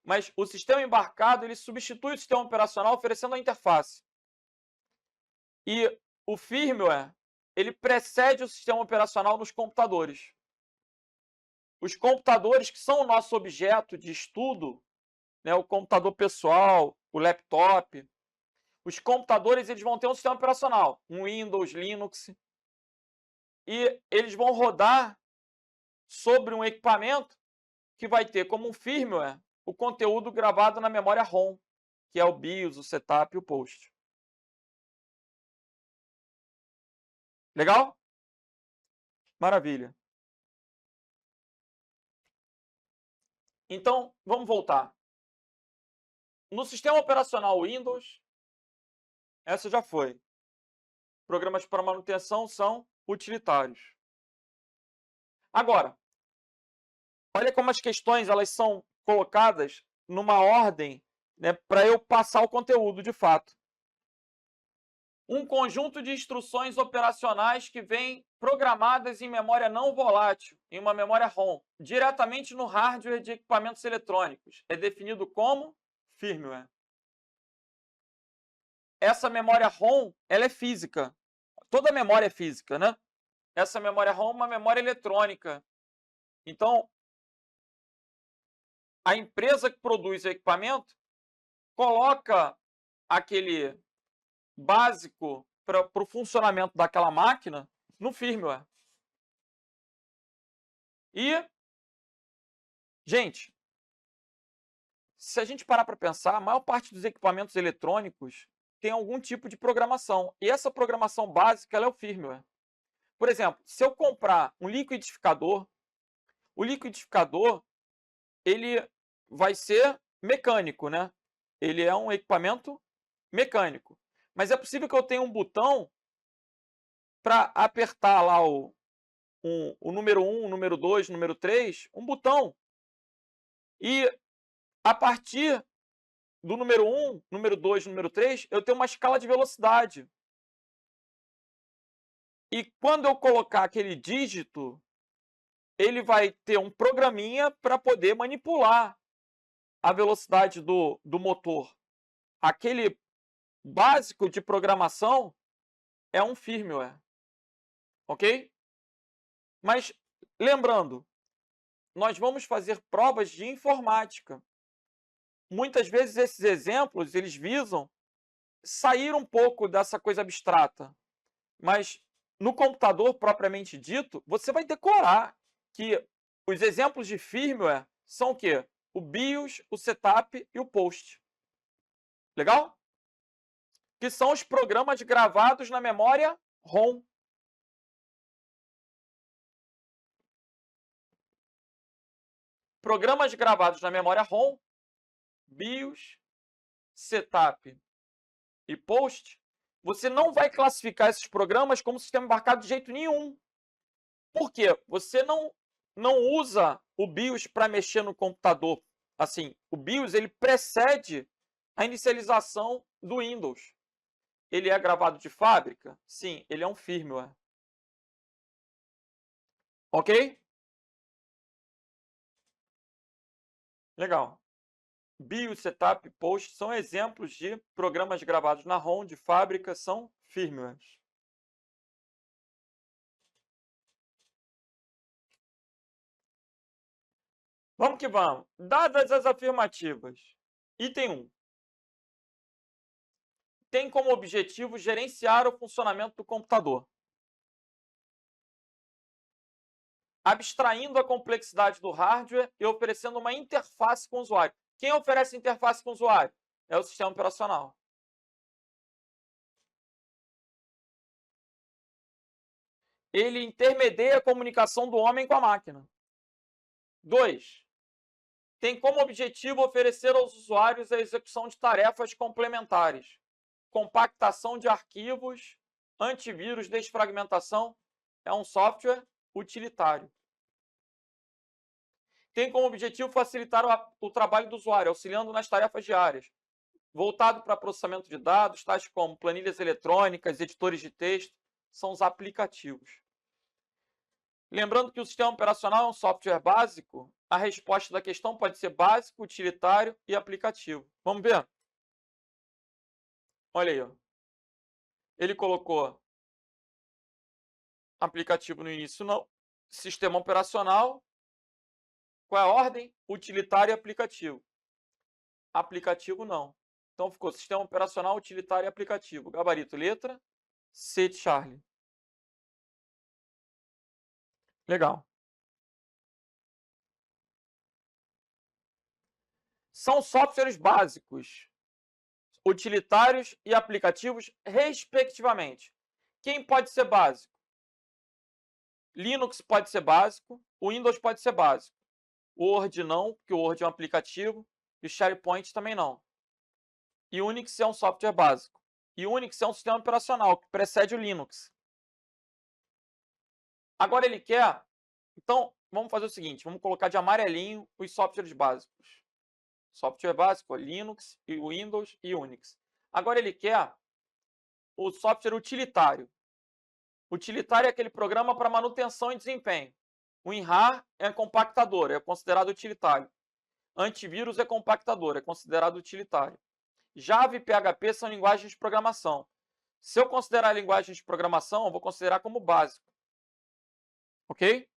[SPEAKER 1] Mas o sistema embarcado ele substitui o sistema operacional oferecendo a interface. E o firmware ele precede o sistema operacional nos computadores. Os computadores que são o nosso objeto de estudo, né, o computador pessoal, o laptop, os computadores eles vão ter um sistema operacional, um Windows, Linux, e eles vão rodar sobre um equipamento que vai ter como um firmware o conteúdo gravado na memória ROM, que é o BIOS, o setup e o POST. Legal? Maravilha. Então, vamos voltar. No sistema operacional Windows, essa já foi. Programas para manutenção são utilitários. Agora, olha como as questões elas são colocadas numa ordem, né, para eu passar o conteúdo de fato. Um conjunto de instruções operacionais que vêm programadas em memória não volátil, em uma memória ROM, diretamente no hardware de equipamentos eletrônicos. É definido como firmware. Essa memória ROM, ela é física. Toda memória é física, né? Essa memória ROM é uma memória eletrônica. Então, a empresa que produz o equipamento coloca aquele básico para o funcionamento daquela máquina no firmware. E, gente, se a gente parar para pensar, a maior parte dos equipamentos eletrônicos tem algum tipo de programação. E essa programação básica ela é o firmware. Por exemplo, se eu comprar um liquidificador, o liquidificador ele vai ser mecânico, né? Ele é um equipamento mecânico. Mas é possível que eu tenha um botão para apertar lá o número 1, o número 2, o número 3, um botão. E a partir do número 1, número 2, número 3, eu tenho uma escala de velocidade. E quando eu colocar aquele dígito, ele vai ter um programinha para poder manipular a velocidade do motor. Aquele básico de programação é um firmware, ok? Mas, lembrando, nós vamos fazer provas de informática. Muitas vezes esses exemplos, eles visam sair um pouco dessa coisa abstrata. Mas no computador propriamente dito, você vai decorar que os exemplos de firmware são o quê? O BIOS, o setup e o post. Legal? Que são os programas gravados na memória ROM. Programas gravados na memória ROM, BIOS, setup e post, você não vai classificar esses programas como sistema embarcado de jeito nenhum. Por quê? Você não usa o BIOS para mexer no computador. Assim, o BIOS ele precede a inicialização do Windows. Ele é gravado de fábrica? Sim, ele é um firmware. Ok? Legal. BIOS, setup, post são exemplos de programas gravados na ROM de fábrica, são firmwares. Vamos que vamos. Dadas as afirmativas. Item 1. Tem como objetivo gerenciar o funcionamento do computador, abstraindo a complexidade do hardware e oferecendo uma interface com o usuário. Quem oferece interface com o usuário? É o sistema operacional. Ele intermedia a comunicação do homem com a máquina. 2. Tem como objetivo oferecer aos usuários a execução de tarefas complementares, compactação de arquivos, antivírus, desfragmentação. É um software utilitário. Tem como objetivo facilitar o trabalho do usuário, auxiliando nas tarefas diárias, voltado para processamento de dados, tais como planilhas eletrônicas, editores de texto, são os aplicativos. Lembrando que o sistema operacional é um software básico, a resposta da questão pode ser básico, utilitário e aplicativo. Vamos ver? Olha aí, ó. Ele colocou aplicativo no início, não. Sistema operacional. Qual é a ordem? Utilitário e aplicativo. Aplicativo não. Então ficou sistema operacional, utilitário e aplicativo. Gabarito, letra C de Charlie. Legal. São softwares básicos, utilitários e aplicativos, respectivamente. Quem pode ser básico? Linux pode ser básico, o Windows pode ser básico. O Word não, porque o Word é um aplicativo, e o SharePoint também não. E o Unix é um software básico. E o Unix é um sistema operacional que precede o Linux. Agora ele quer... Então, vamos fazer o seguinte, vamos colocar de amarelinho os softwares básicos. Software básico, Linux, Windows e Unix. Agora ele quer o software utilitário. Utilitário é aquele programa para manutenção e desempenho. O WinRAR é compactador, é considerado utilitário. Antivírus é compactador, é considerado utilitário. Java e PHP são linguagens de programação. Se eu considerar linguagens de programação, eu vou considerar como básico. Ok?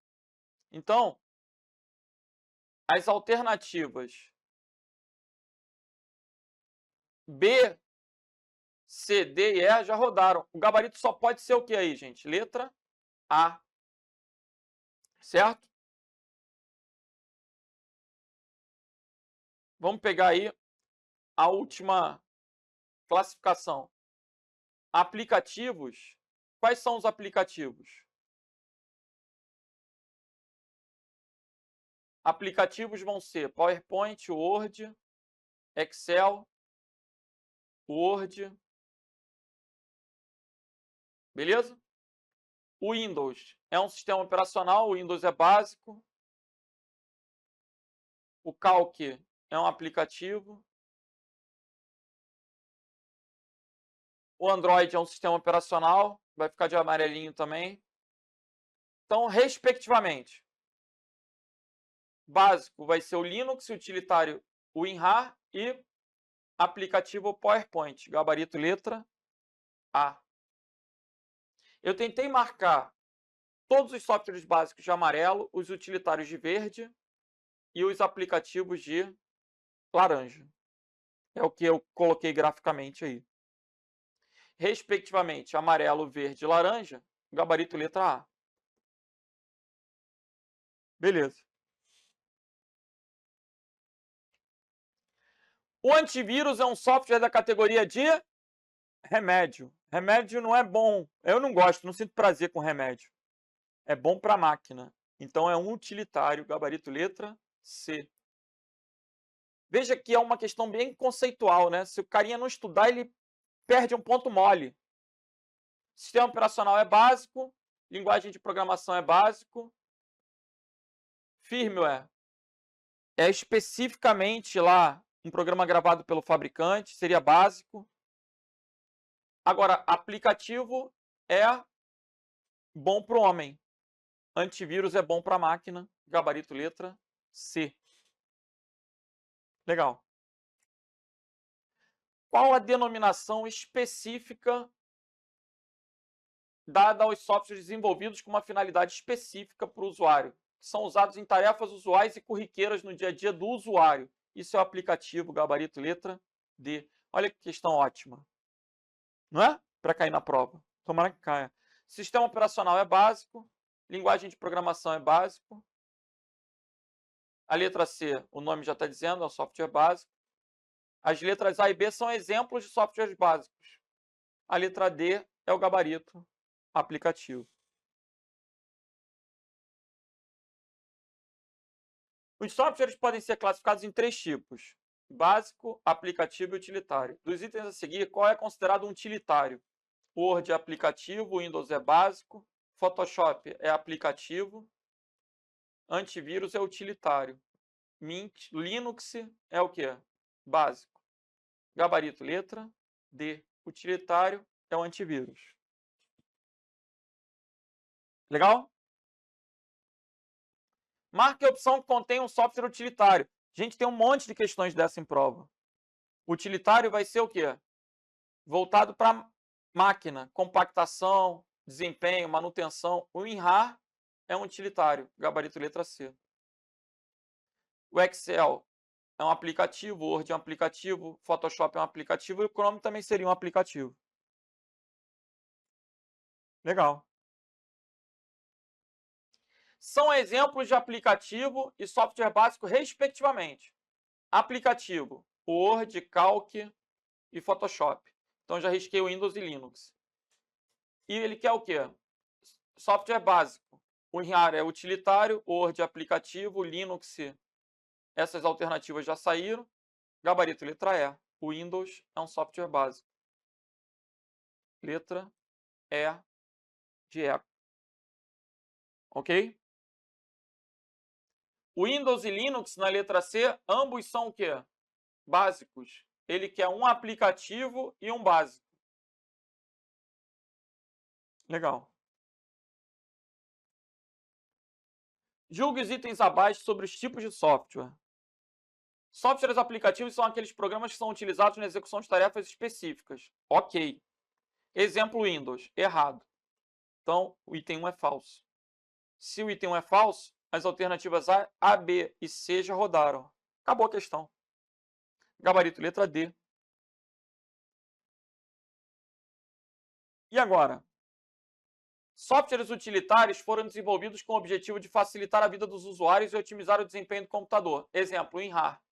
[SPEAKER 1] Então, as alternativas B, C, D e E já rodaram. O gabarito só pode ser o que aí, gente? Letra A. Certo? Vamos pegar aí a última classificação. Aplicativos. Quais são os aplicativos? Aplicativos vão ser PowerPoint, Word, Excel, Word. Beleza? O Windows é um sistema operacional, o Windows é básico. O Calc é um aplicativo. O Android é um sistema operacional, vai ficar de amarelinho também. Então, respectivamente, básico vai ser o Linux, utilitário o WinRAR e aplicativo PowerPoint, gabarito letra A. Eu tentei marcar todos os softwares básicos de amarelo, os utilitários de verde e os aplicativos de laranja. É o que eu coloquei graficamente aí. Respectivamente, amarelo, verde e laranja, gabarito letra A. Beleza. O antivírus é um software da categoria de remédio. Remédio não é bom. Eu não gosto, não sinto prazer com remédio. É bom para a máquina. Então é um utilitário, gabarito letra C. Veja que é uma questão bem conceitual, né? Se o carinha não estudar, ele perde um ponto mole. Sistema operacional é básico, linguagem de programação é básico, firmware é especificamente lá um programa gravado pelo fabricante, seria básico. Agora, aplicativo é bom para o homem. Antivírus é bom para a máquina, gabarito letra C. Legal. Qual a denominação específica dada aos softwares desenvolvidos com uma finalidade específica para o usuário, que são usados em tarefas usuais e corriqueiras no dia a dia do usuário? Isso é o aplicativo, gabarito letra D. Olha que questão ótima. Não é? Para cair na prova. Tomara que caia. Sistema operacional é básico, linguagem de programação é básico. A letra C, o nome já está dizendo, é um software básico. As letras A e B são exemplos de softwares básicos. A letra D é o gabarito aplicativo. Os softwares podem ser classificados em 3 tipos: básico, aplicativo e utilitário. Dos itens a seguir, qual é considerado um utilitário? Word é aplicativo, Windows é básico, Photoshop é aplicativo, antivírus é utilitário. Mint, Linux é o quê? Básico. Gabarito letra D. Utilitário é o antivírus. Legal? Marque a opção que contém um software utilitário. Gente, tem um monte de questões dessa em prova. Utilitário vai ser o quê? Voltado para máquina, compactação, desempenho, manutenção. O WinRAR é um utilitário, gabarito letra C. O Excel é um aplicativo, o Word é um aplicativo, Photoshop é um aplicativo e o Chrome também seria um aplicativo. Legal. São exemplos de aplicativo e software básico, respectivamente. Aplicativo, Word, Calc e Photoshop. Então, já risquei o Windows e Linux. E ele quer o quê? Software básico. O WinRAR é utilitário, Word é aplicativo, Linux, essas alternativas já saíram. Gabarito, letra E. O Windows é um software básico. Letra E de eco. Ok? O Windows e Linux, na letra C, ambos são o quê? Básicos. Ele quer um aplicativo e um básico. Legal. Julgue os itens abaixo sobre os tipos de software. Softwares aplicativos são aqueles programas que são utilizados na execução de tarefas específicas. Ok. Exemplo Windows. Errado. Então, o item 1 é falso. Se o item 1 é falso, as alternativas A, B e C já rodaram. Acabou a questão. Gabarito letra D. E agora? Softwares utilitários foram desenvolvidos com o objetivo de facilitar a vida dos usuários e otimizar o desempenho do computador. Exemplo, WinRAR.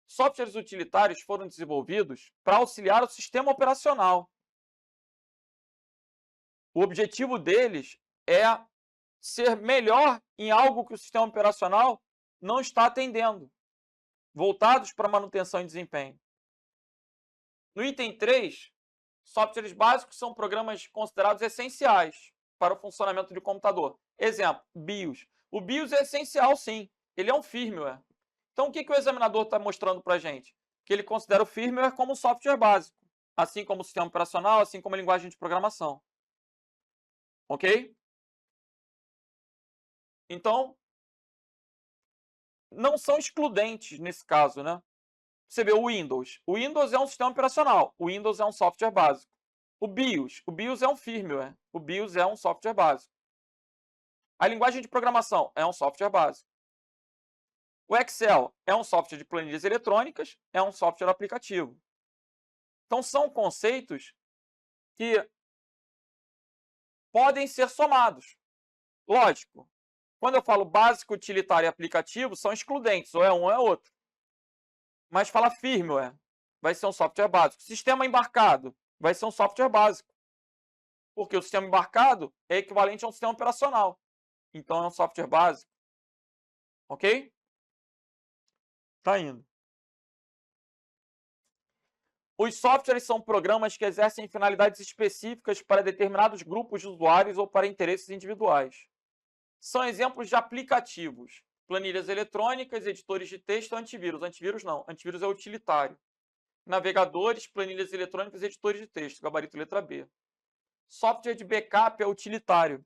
[SPEAKER 1] Softwares utilitários foram desenvolvidos para auxiliar o sistema operacional. O objetivo deles é ser melhor em algo que o sistema operacional não está atendendo, voltados para manutenção e desempenho. No item 3, softwares básicos são programas considerados essenciais para o funcionamento de computador. Exemplo, BIOS. O BIOS é essencial, sim. Ele é um firmware. Então, o que o examinador está mostrando para a gente? Que ele considera o firmware como um software básico, assim como o sistema operacional, assim como a linguagem de programação. Ok? Então, não são excludentes nesse caso, né? Você vê o Windows. O Windows é um sistema operacional. O Windows é um software básico. O BIOS é um firmware. O BIOS é um software básico. A linguagem de programação é um software básico. O Excel é um software de planilhas eletrônicas, é um software aplicativo. Então, são conceitos que podem ser somados. Lógico, quando eu falo básico, utilitário e aplicativo, são excludentes, ou é um ou é outro. Mas fala firmware, vai ser um software básico. Sistema embarcado, vai ser um software básico. Porque o sistema embarcado é equivalente a um sistema operacional. Então, é um software básico. Ok? Tá indo. Os softwares são programas que exercem finalidades específicas para determinados grupos de usuários ou para interesses individuais. São exemplos de aplicativos: planilhas eletrônicas, editores de texto, antivírus. Antivírus não, antivírus é utilitário. Navegadores, planilhas eletrônicas, editores de texto, gabarito letra B. Software de backup é utilitário,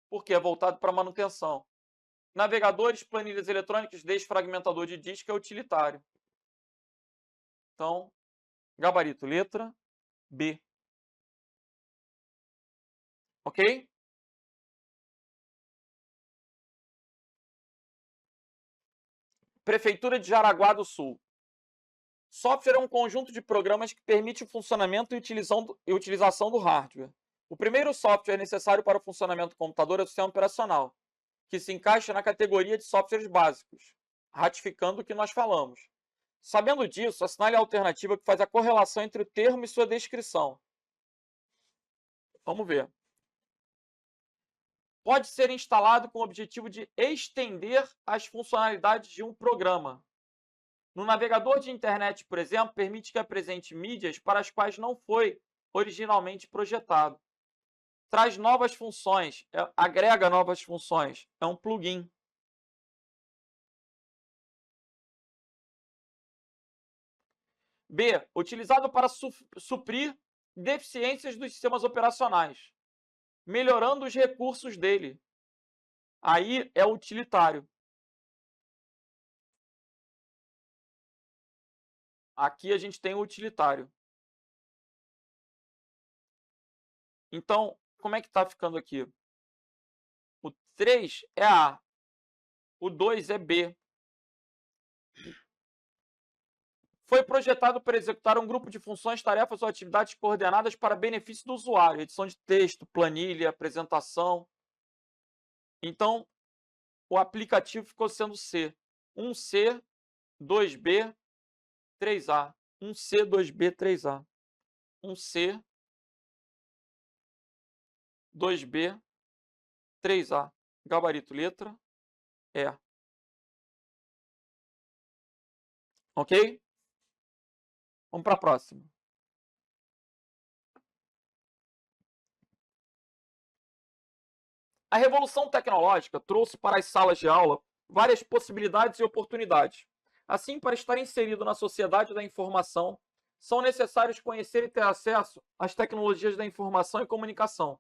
[SPEAKER 1] porque é voltado para manutenção. Navegadores, planilhas eletrônicas, desfragmentador de disco é utilitário. Então, gabarito letra B. Ok? Prefeitura de Jaraguá do Sul. Software é um conjunto de programas que permite o funcionamento e utilização do hardware. O primeiro software necessário para o funcionamento do computador é o sistema operacional, que se encaixa na categoria de softwares básicos, ratificando o que nós falamos. Sabendo disso, assinale a alternativa que faz a correlação entre o termo e sua descrição. Vamos ver. Pode ser instalado com o objetivo de estender as funcionalidades de um programa. No navegador de internet, por exemplo, permite que apresente mídias para as quais não foi originalmente projetado. Traz novas funções, agrega novas funções, é um plugin. B. Utilizado para suprir deficiências dos sistemas operacionais, melhorando os recursos dele. Aí é utilitário. Aqui a gente tem o utilitário. Então, como é que está ficando aqui? O 3 é A, o 2 é B. Foi projetado para executar um grupo de funções, tarefas ou atividades coordenadas para benefício do usuário. Edição de texto, planilha, apresentação. Então, o aplicativo ficou sendo C. 1C, 2B, 3A. 1C, 2B, 3A. 1C, 2B, 3A. Gabarito letra E. Ok? Vamos para a próxima. A revolução tecnológica trouxe para as salas de aula várias possibilidades e oportunidades. Assim, para estar inserido na sociedade da informação, são necessários conhecer e ter acesso às tecnologias da informação e comunicação.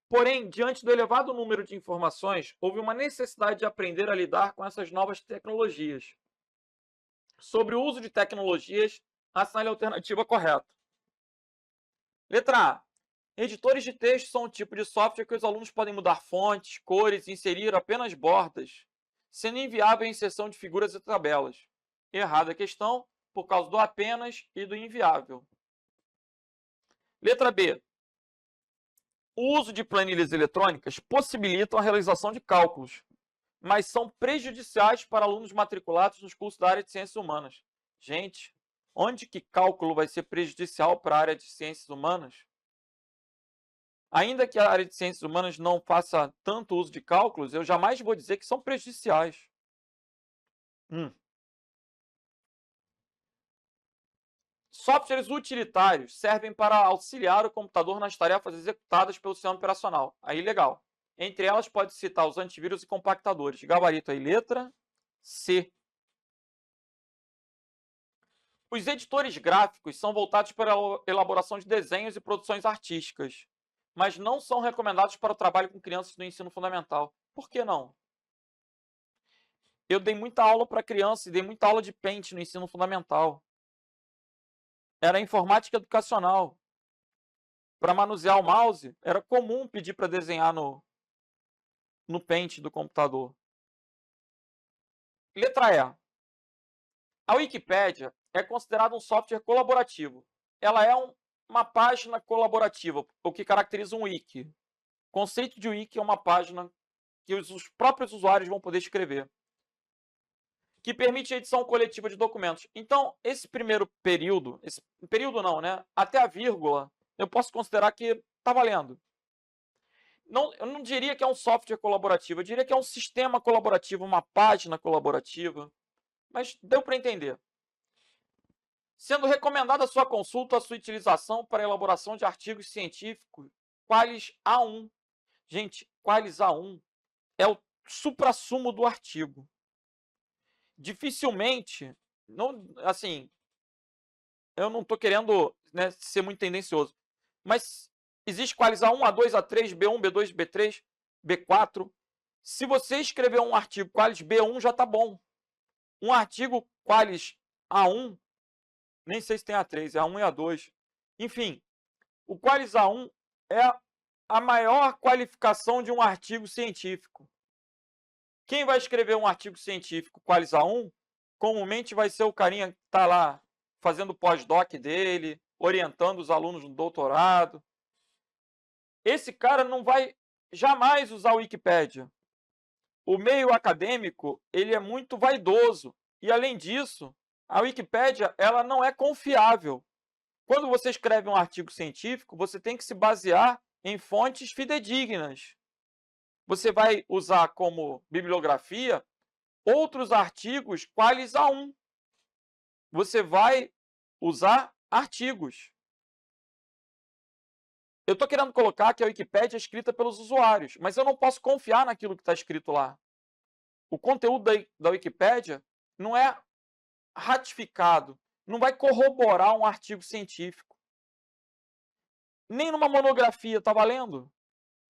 [SPEAKER 1] Porém, diante do elevado número de informações, houve uma necessidade de aprender a lidar com essas novas tecnologias. Sobre o uso de tecnologias, assinale a alternativa correta. Letra A. Editores de texto são um tipo de software que os alunos podem mudar fontes, cores e inserir apenas bordas, sendo inviável a inserção de figuras e tabelas. Errada a questão, por causa do apenas e do inviável. Letra B. O uso de planilhas eletrônicas possibilitam a realização de cálculos, mas são prejudiciais para alunos matriculados nos cursos da área de ciências humanas. Gente, onde que cálculo vai ser prejudicial para a área de ciências humanas? Ainda que a área de ciências humanas não faça tanto uso de cálculos, eu jamais vou dizer que são prejudiciais. Softwares utilitários servem para auxiliar o computador nas tarefas executadas pelo sistema operacional. Aí, legal. Entre elas, pode citar os antivírus e compactadores. Gabarito aí, letra C. Os editores gráficos são voltados para a elaboração de desenhos e produções artísticas, mas não são recomendados para o trabalho com crianças no ensino fundamental. Por que não? Eu dei muita aula para criança e dei muita aula de Paint no ensino fundamental. Era informática educacional. Para manusear o mouse, era comum pedir para desenhar no Paint do computador. Letra E. A Wikipédia é considerada um software colaborativo. Ela é uma página colaborativa, o que caracteriza um wiki. O conceito de wiki é uma página que os próprios usuários vão poder escrever, que permite a edição coletiva de documentos. Então, esse primeiro período, não, né? Até a vírgula, eu posso considerar que está valendo. Não, eu não diria que é um software colaborativo, eu diria que é um sistema colaborativo, uma página colaborativa, mas deu para entender. Sendo recomendada a sua consulta, a sua utilização para a elaboração de artigos científicos, Qualis A1. Gente, Qualis A1 é o suprassumo do artigo. Dificilmente, não, assim, eu não estou querendo, né, ser muito tendencioso, mas existe Qualis A1, A2, A3, B1, B2, B3, B4. Se você escrever um artigo Qualis B1 já está bom. Um artigo Qualis A1, nem sei se tem A3, é A1 e A2. Enfim, o Qualis A1 é a maior qualificação de um artigo científico. Quem vai escrever um artigo científico Qualis A1, comumente vai ser o carinha que está lá fazendo o pós-doc dele, orientando os alunos no doutorado. Esse cara não vai jamais usar a Wikipédia. O meio acadêmico, ele é muito vaidoso. E, além disso, a Wikipédia ela não é confiável. Quando você escreve um artigo científico, você tem que se basear em fontes fidedignas. Você vai usar como bibliografia outros artigos Qualis A1. Você vai usar artigos. Eu estou querendo colocar que a Wikipédia é escrita pelos usuários, mas eu não posso confiar naquilo que está escrito lá. O conteúdo da Wikipédia não é ratificado, não vai corroborar um artigo científico. Nem numa monografia está valendo.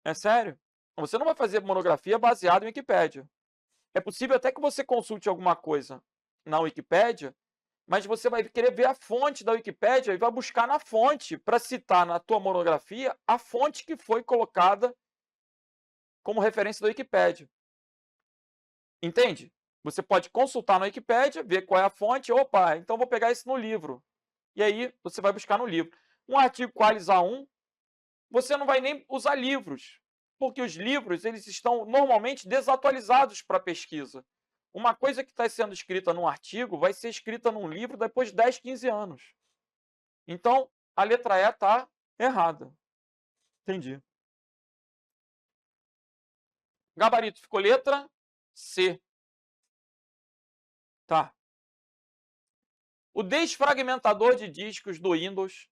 [SPEAKER 1] É sério? Você não vai fazer monografia baseada em Wikipédia. É possível até que você consulte alguma coisa na Wikipédia, mas você vai querer ver a fonte da Wikipédia e vai buscar na fonte para citar na tua monografia a fonte que foi colocada como referência da Wikipédia. Entende? Você pode consultar na Wikipédia, ver qual é a fonte. Opa, então vou pegar isso no livro. E aí você vai buscar no livro. Um artigo Qualis A1, você não vai nem usar livros, porque os livros eles estão normalmente desatualizados para pesquisa. Uma coisa que está sendo escrita num artigo vai ser escrita num livro depois de 10, 15 anos. Então, a letra E está errada. Entendi. Gabarito ficou letra C. Tá. O desfragmentador de discos do Windows,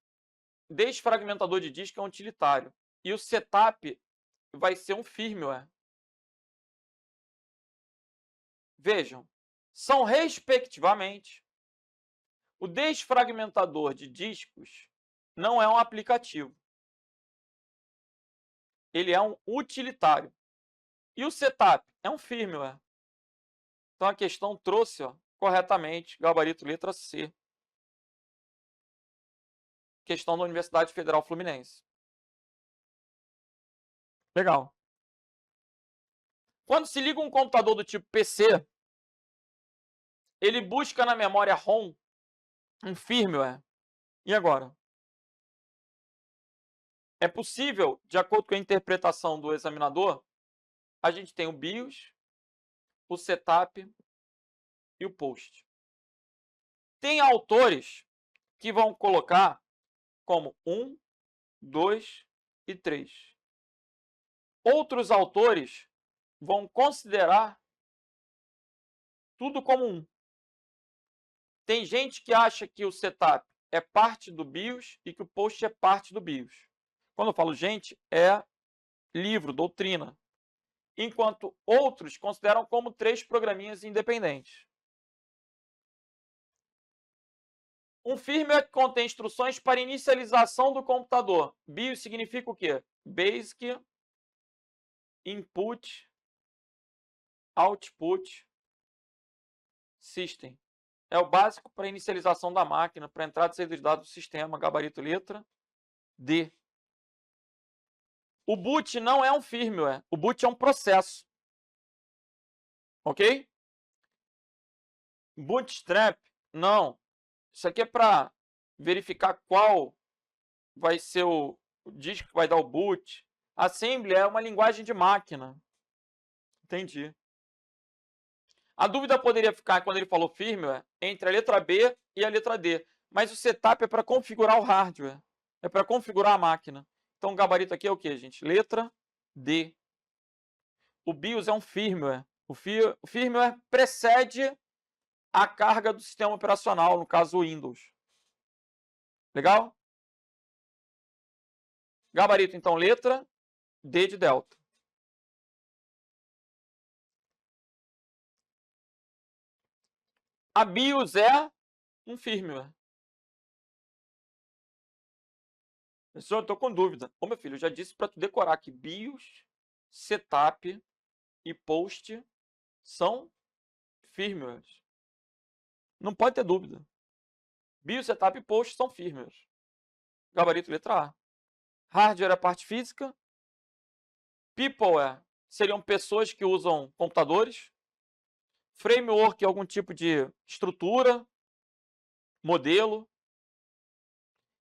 [SPEAKER 1] desfragmentador de disco é um utilitário. E o setup vai ser um firmware. Vejam, são respectivamente, o desfragmentador de discos não é um aplicativo. Ele é um utilitário. E o setup é um firmware. Então a questão trouxe corretamente gabarito letra C. Questão da Universidade Federal Fluminense. Legal. Quando se liga um computador do tipo PC, ele busca na memória ROM um firmware. E agora? É possível, de acordo com a interpretação do examinador, a gente tem o BIOS, o setup e o post. Tem autores que vão colocar como 1, 2 e 3. outros autores vão considerar tudo como um. Tem gente que acha que o setup é parte do BIOS e que o post é parte do BIOS. Quando eu falo gente, é livro, doutrina. Enquanto outros consideram como 3 programinhas independentes. Um firmware que contém instruções para inicialização do computador. BIOS significa o quê? Basic Input Output System. É o básico para inicialização da máquina, para entrada e saída de dados do sistema, gabarito letra D. O boot não é um firmware, o boot é um processo. Ok? Bootstrap, não. Isso aqui é para verificar qual vai ser o disco que vai dar o boot. Assembly é uma linguagem de máquina. Entendi. A dúvida poderia ficar, quando ele falou firmware, entre a letra B e a letra D. Mas o setup é para configurar o hardware. É para configurar a máquina. Então o gabarito aqui é o que, gente? Letra D. O BIOS é um firmware. O firmware precede a carga do sistema operacional, no caso o Windows. Legal? Gabarito, então, letra D de delta. A BIOS é um firmware. Professor, eu estou com dúvida. Ô, meu filho, eu já disse para tu decorar que BIOS, setup e post são firmwares. Não pode ter dúvida. BIOS, setup e post são firmwares. Gabarito, letra A. Hardware é a parte física. People seriam pessoas que usam computadores. Framework é algum tipo de estrutura, modelo.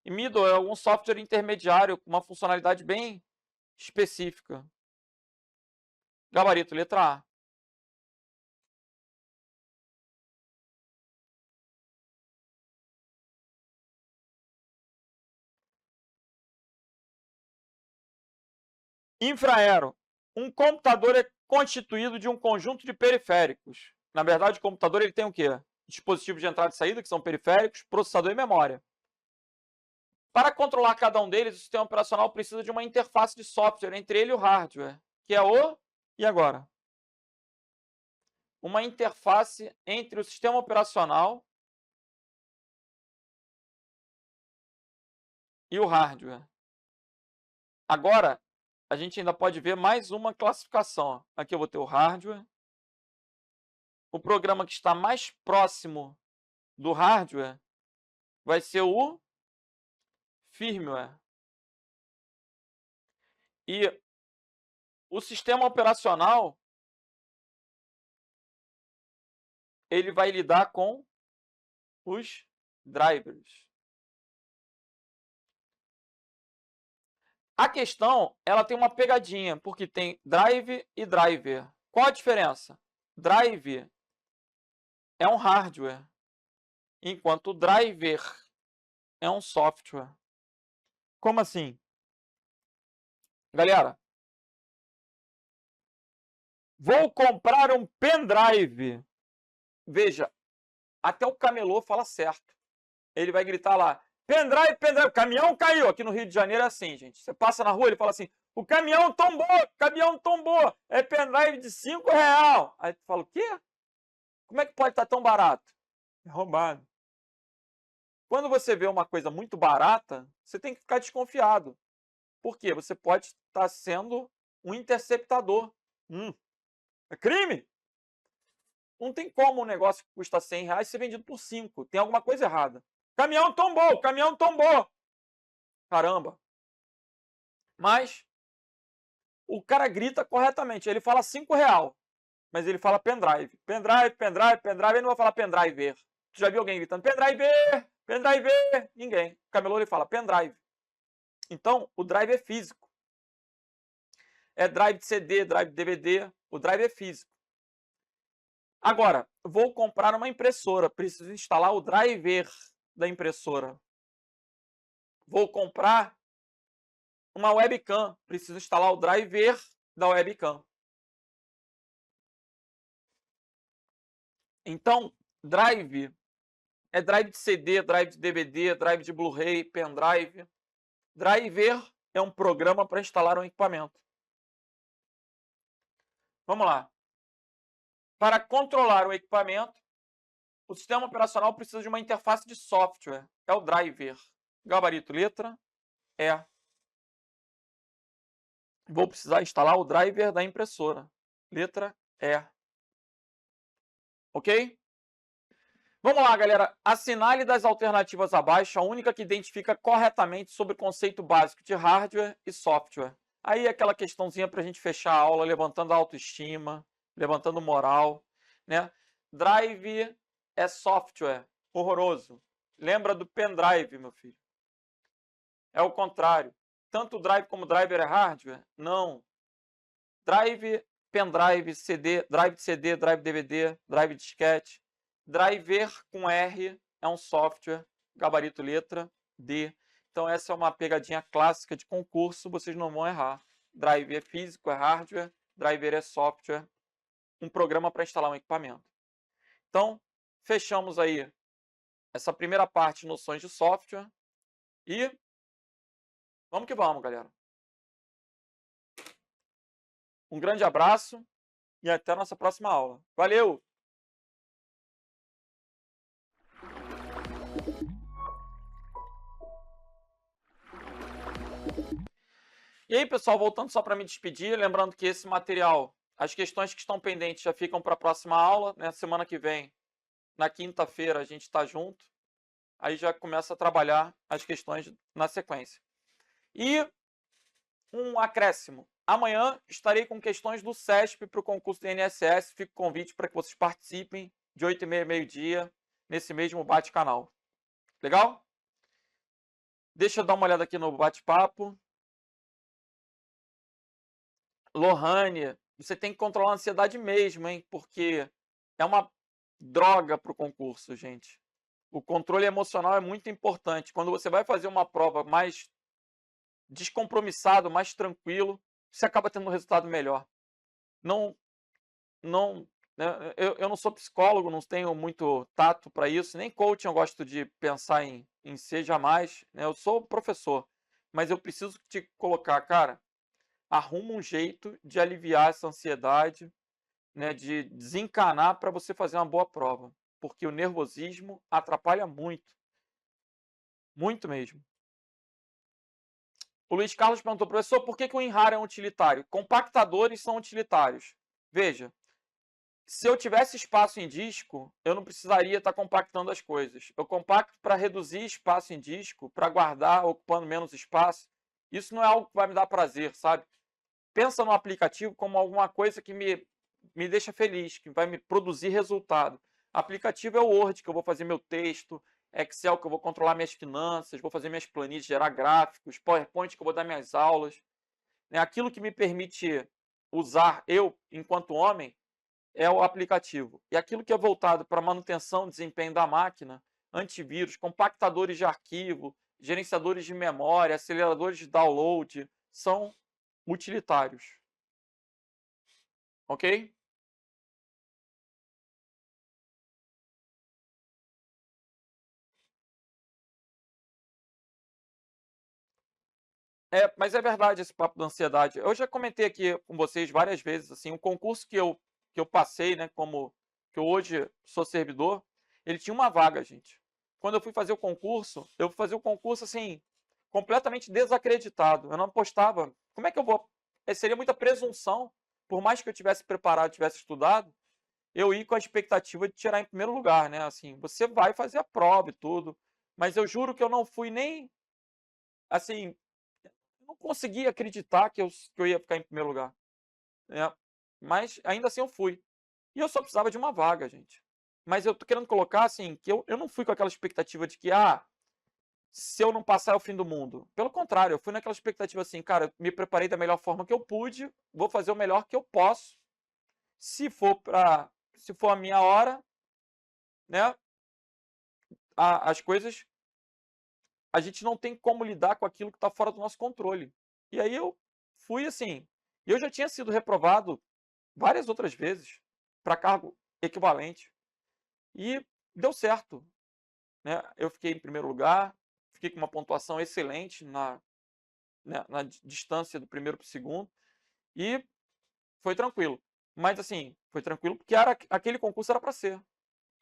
[SPEAKER 1] E middle é algum software intermediário com uma funcionalidade bem específica. Gabarito, letra A. Infraero. Um computador é constituído de um conjunto de periféricos. Na verdade, o computador ele tem o quê? Dispositivos de entrada e saída, que são periféricos, processador e memória. Para controlar cada um deles, o sistema operacional precisa de uma interface de software entre ele e o hardware, que é o... E agora? Uma interface entre o sistema operacional e o hardware. Agora, a gente ainda pode ver mais uma classificação. Aqui eu vou ter o hardware. O programa que está mais próximo do hardware vai ser o firmware. E o sistema operacional ele vai lidar com os drivers. A questão, ela tem uma pegadinha, porque tem drive e driver. Qual a diferença? Drive é um hardware, enquanto o driver é um software. Como assim? Galera, vou comprar um pendrive. Veja, até o camelô fala certo. Ele vai gritar lá, pendrive, pendrive, o caminhão caiu. Aqui no Rio de Janeiro é assim, gente. Você passa na rua, ele fala assim, o caminhão tombou, é pendrive de R$5. Aí tu fala, o quê? Como é que pode estar tão barato? É roubado. Quando você vê uma coisa muito barata, você tem que ficar desconfiado. Por quê? Você pode estar sendo um interceptador. É crime? Não tem como um negócio que custa R$100 ser vendido por 5. Tem alguma coisa errada. Caminhão tombou. Caramba. Mas o cara grita corretamente. Ele fala R$5, mas ele fala pendrive. Pendrive. Ele não vai falar pendriver. Tu já viu alguém gritando pendrive? Ninguém. O camelô ele fala pendrive. Então, o drive é físico. É drive de CD, drive de DVD. O drive é físico. Agora, vou comprar uma impressora. Preciso instalar o driver da impressora. Vou comprar uma webcam. Preciso instalar o driver da webcam. Então, drive é drive de CD, drive de DVD, drive de Blu-ray, pendrive. Driver é um programa para instalar um equipamento. Vamos lá. Para controlar o equipamento, o sistema operacional precisa de uma interface de software. É o driver. Gabarito letra E. Vou precisar instalar o driver da impressora. Letra E. Ok? Vamos lá, galera. Assinale das alternativas abaixo a única que identifica corretamente sobre o conceito básico de hardware e software. Aí aquela questãozinha para a gente fechar a aula, levantando a autoestima, levantando moral, né? Drive é software. Horroroso. Lembra do pendrive, meu filho? É o contrário. Tanto o drive como o driver é hardware? Não. Drive, pendrive, CD, drive de CD, drive DVD, drive de disquete. Driver com R é um software, gabarito letra D. Então essa é uma pegadinha clássica de concurso, vocês não vão errar. Drive é físico, é hardware, driver é software, um programa para instalar um equipamento. Então, fechamos aí essa primeira parte de noções de software e vamos que vamos, galera. Um grande abraço e até a nossa próxima aula. Valeu! E aí, pessoal, voltando só para me despedir, lembrando que esse material, as questões que estão pendentes já ficam para a próxima aula, né? Semana que vem, na quinta-feira, a gente está junto. Aí já começa a trabalhar as questões na sequência. E um acréscimo. Amanhã estarei com questões do CESP para o concurso do INSS. Fica o convite para que vocês participem de 8h30 meio-dia, nesse mesmo bate-canal. Legal? Deixa eu dar uma olhada aqui no bate-papo. Lohane, você tem que controlar a ansiedade mesmo, hein? Porque é uma droga para o concurso, gente. O controle emocional é muito importante. Quando você vai fazer uma prova mais descompromissado, mais tranquilo, você acaba tendo um resultado melhor. Não, né, eu não sou psicólogo, não tenho muito tato para isso, nem coaching eu gosto de pensar em ser jamais. Né? Eu sou professor, mas eu preciso te colocar, cara, arruma um jeito de aliviar essa ansiedade, né, de desencanar para você fazer uma boa prova, porque o nervosismo atrapalha muito, muito mesmo. O Luiz Carlos perguntou, professor, por que o WinRAR é um utilitário? Compactadores são utilitários. Veja, se eu tivesse espaço em disco, eu não precisaria estar compactando as coisas. Eu compacto para reduzir espaço em disco, para guardar ocupando menos espaço. Isso não é algo que vai me dar prazer, sabe? Pensa no aplicativo como alguma coisa que me deixa feliz, que vai me produzir resultado. Aplicativo é o Word, que eu vou fazer meu texto, Excel, que eu vou controlar minhas finanças, vou fazer minhas planilhas, gerar gráficos, PowerPoint, que eu vou dar minhas aulas. Aquilo que me permite usar eu, enquanto homem, é o aplicativo. E aquilo que é voltado para manutenção e desempenho da máquina, antivírus, compactadores de arquivo, gerenciadores de memória, aceleradores de download, são utilitários. Ok? Mas é verdade esse papo da ansiedade. Eu já comentei aqui com vocês várias vezes, assim, o concurso que eu passei, né, como que eu hoje sou servidor, ele tinha uma vaga, gente. Quando eu fui fazer o concurso, eu fui fazer o concurso, assim, completamente desacreditado. Eu não apostava. Como é que eu vou... Seria muita presunção, por mais que eu tivesse preparado, tivesse estudado, eu ir com a expectativa de tirar em primeiro lugar, né? Assim, você vai fazer a prova e tudo, mas eu juro que eu não fui nem, assim, não conseguia acreditar que eu ia ficar em primeiro lugar, né? Mas ainda assim eu fui. E eu só precisava de uma vaga, gente. Mas eu tô querendo colocar, assim, que eu não fui com aquela expectativa de que, se eu não passar é o fim do mundo. Pelo contrário, eu fui naquela expectativa assim, cara, eu me preparei da melhor forma que eu pude, vou fazer o melhor que eu posso. Se for a minha hora, né? As coisas, a gente não tem como lidar com aquilo que está fora do nosso controle. E aí eu fui assim. E eu já tinha sido reprovado várias outras vezes para cargo equivalente. E deu certo, né? Eu fiquei em primeiro lugar, fiquei com uma pontuação excelente na distância do primeiro para o segundo e foi tranquilo. Mas assim, foi tranquilo porque aquele concurso era para ser.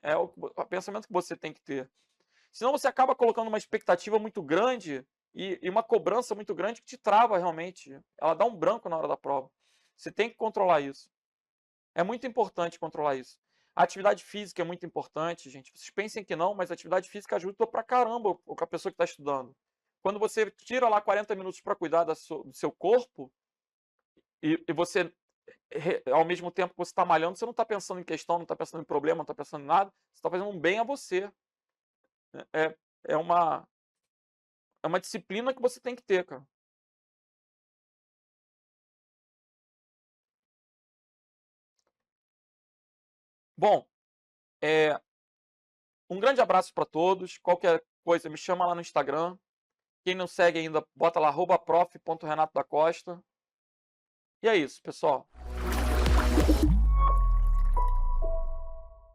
[SPEAKER 1] É o pensamento que você tem que ter. Senão você acaba colocando uma expectativa muito grande e uma cobrança muito grande que te trava realmente. Ela dá um branco na hora da prova. Você tem que controlar isso. É muito importante controlar isso. A atividade física é muito importante, gente. Vocês pensem que não, mas a atividade física ajuda pra caramba a pessoa que está estudando. Quando você tira lá 40 minutos para cuidar do seu corpo e você, ao mesmo tempo que você está malhando, você não está pensando em questão, não está pensando em problema, não está pensando em nada, você está fazendo um bem a você. É, é uma disciplina que você tem que ter, cara. Bom, um grande abraço para todos. Qualquer coisa, me chama lá no Instagram. Quem não segue ainda, bota lá @prof.renato da Costa. E é isso, pessoal.